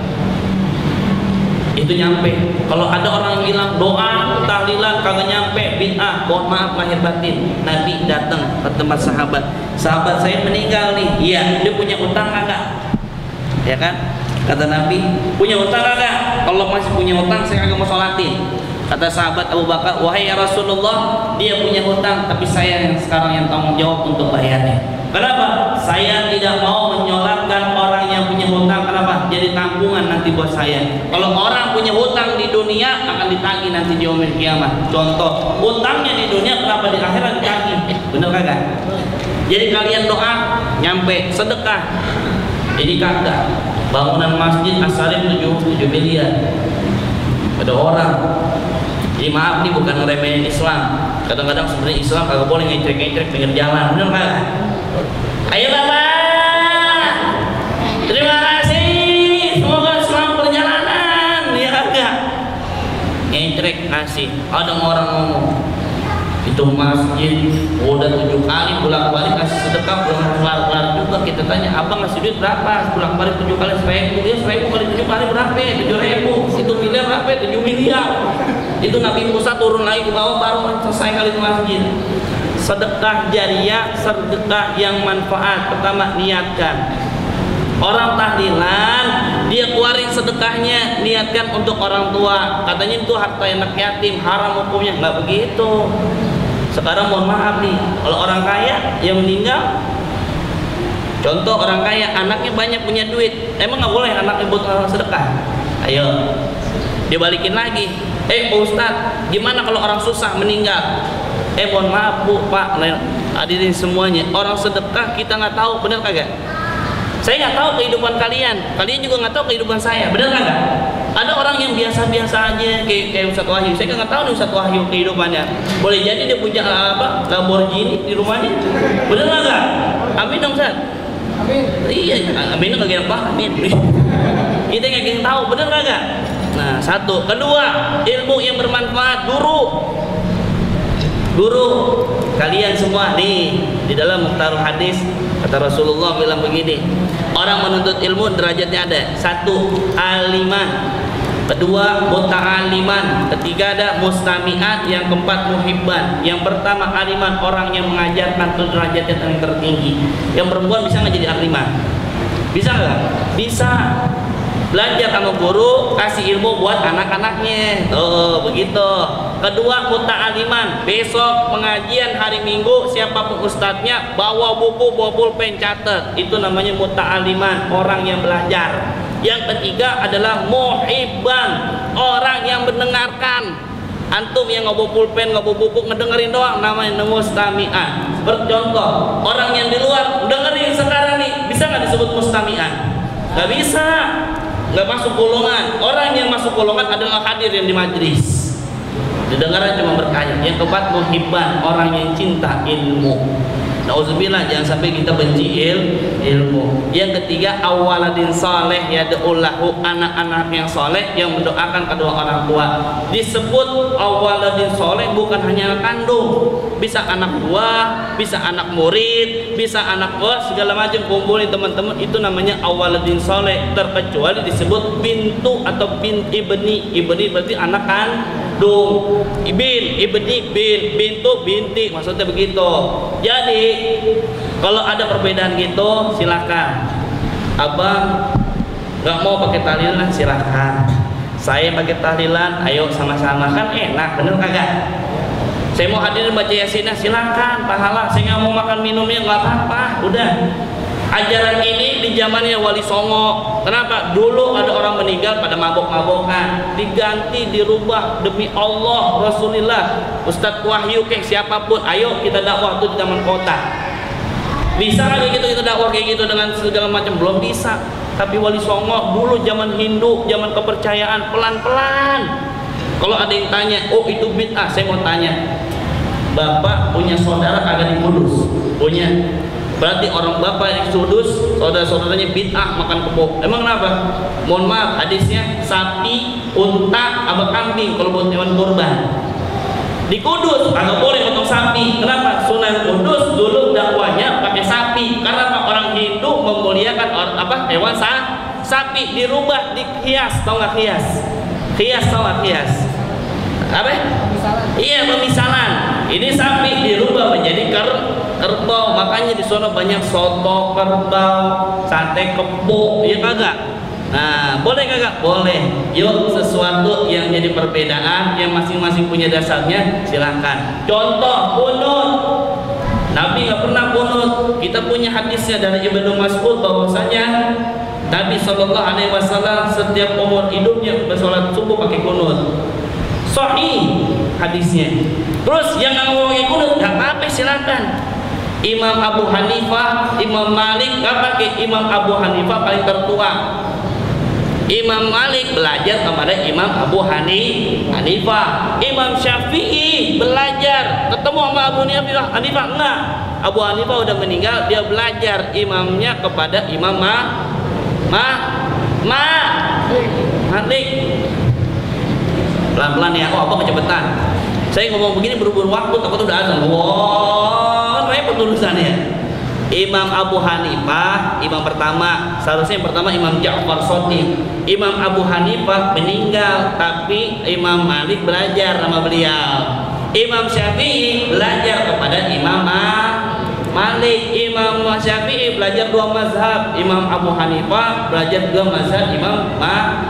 Kalau ada orang yang bilang doa tahlilan kagak nyampe, bid'ah, mohon maaf lahir batin. Nabi datang ke tempat sahabat saya meninggal nih, iya, dia punya utang kagak? Ya kan? Kata Nabi, punya utang kagak? Kalau masih punya utang saya kagak mau sholatin. Kata sahabat Abu Bakar, wahai ya Rasulullah, dia punya hutang, tapi saya yang sekarang yang tanggung jawab untuk bayarnya. Kenapa? Saya tidak mau menyolatkan orang yang punya hutang. Kenapa? Jadi tanggungan nanti buat saya. Kalau orang punya hutang di dunia akan ditagih nanti di yaumil kiamat. Contoh, hutangnya di dunia kenapa di akhirat ditagih? Bener kagak? Jadi kalian doa nyampe, sedekah. Ini kagak. Bangunan masjid As-Salim 7 miliar. Ada orang. Jadi maaf nih, bukan ngeremehin Islam. Kadang-kadang sebenarnya Islam kagak boleh ngecek-ngecek pinggir jalan, bener kan? Ayo Bapak, terima kasih, semoga selamat perjalanan. Ya kagak? Ngecek ngasih. Ada orang ngomong, itu masjid udah 7 kali bolak-balik kasih sedekah, belum kelar-kelar juga. Kita tanya, abang ngasih duit berapa? Bolak-balik 7 kali 1.000. Dia 1.000 kali 7 kali berapa? 7.000. Itu miliar berapa? 7 miliar. Itu Nabi Musa turun lagi ke bawah baru selesai kali itu masjid. Sedekah jariyah, sedekah yang manfaat. Pertama, niatkan. Orang tahlilan, dia keluarin sedekahnya, niatkan untuk orang tua. Katanya itu harta anak yatim, haram hukumnya. Nggak begitu. Sekarang mohon maaf nih, kalau orang kaya yang meninggal, contoh orang kaya, anaknya banyak punya duit, emang nggak boleh anaknya buat sedekah? Ayo, dibalikin lagi. Pak Ustadz, gimana kalau orang susah meninggal? Mohon maaf Bu, Pak, hadirin semuanya, orang sedekah kita nggak tahu, bener kagak? Saya nggak tahu kehidupan kalian juga nggak tahu kehidupan saya, bener kagak? Ada orang yang biasa-biasa aja kayak Ustadz Wahyu, saya nggak tahu nih Ustadz Wahyu kehidupannya. Boleh jadi dia punya Lamborghini di rumahnya, bener kagak? Amin dong Ustadz. Amin. Iya, amin nggak gini apa? Amin. Kita nggak tahu, bener kagak? Nah, satu, kedua, ilmu yang bermanfaat, guru kalian semua nih di dalam Mukhtarul Hadis kata Rasulullah bilang begini, orang menuntut ilmu derajatnya ada. 1, aliman, 2, muta'aliman, 3 ada mustami'at, yang keempat muhibban. Yang pertama aliman, orang yang mengajarkan, itu derajatnya yang tertinggi. Yang perempuan bisa nggak jadi aliman? Bisa nggak? Bisa. Belajar sama guru, kasih ilmu buat anak-anaknya. Tuh, begitu. Kedua, muta'aliman. Besok pengajian hari Minggu, siapapun ustadznya, bawa buku, bawa pulpen, catat. Itu namanya muta'aliman, orang yang belajar. Yang ketiga adalah muhibban, orang yang mendengarkan. Antum yang ngobawa pulpen, ngobawa buku, ngedengerin doang, namanya mustami'ah. Bercontoh, orang yang di luar dengerin sekarang nih, bisa nggak disebut mustami'ah? Nggak bisa. Nggak masuk golongan. Orang yang masuk golongan adalah hadir yang di majlis, didengarnya cuma berkaya. Yang keempat muhibban, orang yang cinta ilmu. Nauzubillah, jangan sampai kita benci ilmu. Yang ketiga awaladin saleh yad'ullahu, anak-anak yang soleh yang mendoakan kedua orang tua. Disebut awaladin soleh bukan hanya anak kandung, bisa anak buah, bisa anak murid, bisa anak buah, segala macam kumpulin teman-teman, itu namanya awaladin soleh. Terkecuali disebut bintu atau bin ibni. Ibni berarti anak kandung, ibni, bintu, binti, maksudnya begitu. Jadi kalau ada perbedaan gitu silakan. Abang nggak mau pakai tahlilan, silakan. Saya pakai tahlilan, ayo sama-sama, kan enak, bener kagak? Saya mau hadirin baca yasinah, silakan, pahala. Saya nggak mau makan minumnya, nggak apa-apa, udah. Ajaran ini di zamannya Wali Songo. Kenapa? Dulu ada orang meninggal pada mabok-mabokan, diganti, dirubah demi Allah, Rasulullah, Ustadz Wahyu kayak siapapun, ayo kita dakwah tuh di taman kota. Bisa kayak gitu kita dakwah kayak gitu dengan segala macam? Belum bisa. Tapi Wali Songo dulu zaman Hindu, zaman kepercayaan, pelan-pelan. Kalau ada yang tanya, oh itu bid'ah, saya mau tanya, Bapak punya saudara kagak di Kudus? punya. Berarti orang bapak yang sudus, saudara-saudaranya bid'ah makan kebo. Emang kenapa? Mohon maaf, hadisnya sapi, unta, apa kambing kalau buat hewan kurban. Di Kudus agak boleh potong sapi. Kenapa? Sunan Kudus dulu dakwanya pakai sapi. Karena orang Hindu memuliakan hewan sapi. Dirubah, dihias, tau nggak hias? Hias, tau nggak hias? Apa? Iya, pemisalan. Ini sapi dirubah menjadi kerbau, makanya di sana banyak soto kerbau, sate kebo, ya kagak? Nah, boleh kagak? Boleh. Yuk, sesuatu yang jadi perbedaan yang masing-masing punya dasarnya silahkan. Contoh kunut. Nabi nggak pernah kunut. Kita punya hadisnya dari Ibnu Mas'ud bahwasanya Nabi Shallallahu Alaihi Wasallam setiap umur hidupnya bersolat subuh pakai kunut. Sahih hadisnya. Terus yang nggak mau pakai kunut nggak apa-apa, silakan. Imam Abu Hanifah, Imam Malik nggak pakai. Imam Abu Hanifah paling tertua. Imam Malik belajar kepada Imam Abu Hanifah. Imam Syafi'i belajar ketemu sama Abu Hanifah. Enggak. Abu Hanifah udah meninggal, dia belajar imamnya kepada Imam Malik. Pelan-pelan ya, apa kecepatan. Saya ngomong begini buru-buru waktu, takut udah azan. Wah, repot urusannya. Imam Abu Hanifah, imam pertama, seharusnya yang pertama Imam Ja'far Shadiq. Imam Abu Hanifah meninggal, tapi Imam Malik belajar sama beliau. Imam Syafi'i belajar kepada Imam Malik. Imam Syafi'i belajar dua mazhab. Imam Abu Hanifah belajar dua mazhab Imam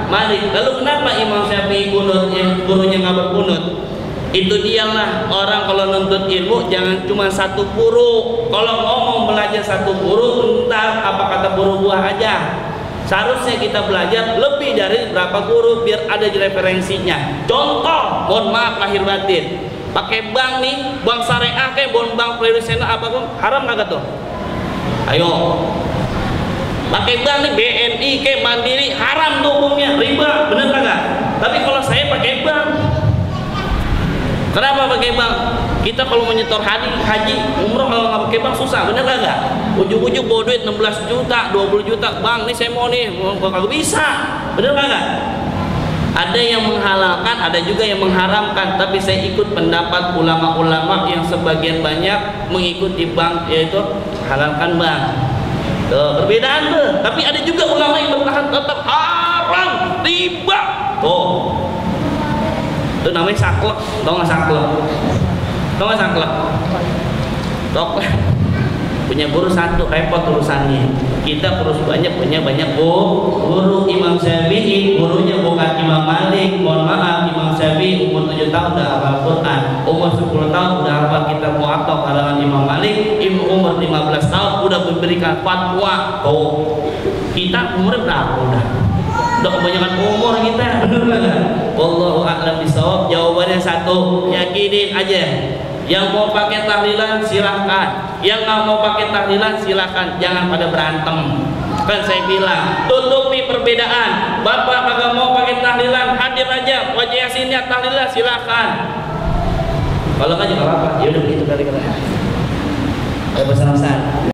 Malik. Lalu kenapa Imam Syafi'i gurunya nggak berkunut? Itu dialah orang kalau nuntut ilmu jangan cuma satu guru. Kalau ngomong belajar satu guru, entar apa kata guru buah aja. Seharusnya kita belajar lebih dari berapa guru biar ada referensinya. Contoh, mohon maaf lahir batin, pakai bank nih, bank syariah kayak bank tradisional apapun haram kagak tuh? Ayo, pakai bank nih BNI kayak Mandiri haram tuh hukumnya, riba, bener kagak? Tapi kalau saya pakai bank. Kenapa pakai bank? Kita kalau menyetor haji, umroh kalau nggak pakai bank susah, bener nggak? Ujuk-ujuk bawa duit 16 juta, 20 juta, bang, nih saya mau nih, kagak bisa, bener nggak? Ada yang menghalalkan, ada juga yang mengharamkan. Tapi saya ikut pendapat ulama-ulama yang sebagian banyak mengikuti bank, yaitu halalkan bank. Tuh, perbedaan tuh. Tapi ada juga ulama yang bertahan tetap haram, riba. Tuh. Itu namanya saklek, tau nggak saklek? Tau nggak saklek? Punya guru satu repot urusannya. Kita terus punya banyak guru. Imam Syafi'i gurunya bukan Imam Malik. Mohon maaf, Imam Syafi'i umur 7 tahun udah hafal Quran, umur 10 tahun udah hafal kitab Muwatta karangan Imam Malik, umur 15 tahun udah memberikan fatwa. Kita umur berapa udah kebanyakan umur kita, bener nggak? Wallahu a'lam bishawab. Jawabannya satu, yakinin aja. Yang mau pakai tahlilan silahkan, yang nggak mau pakai tahlilan silahkan, jangan pada berantem. Kan saya bilang tutupi perbedaan. Bapak kagak mau pakai tahlilan, hadir aja, wajah yasinnya tahlilan silahkan. Kalau nggak juga apa, ya udah begitu kali-kali. Ayo pesan-pesan.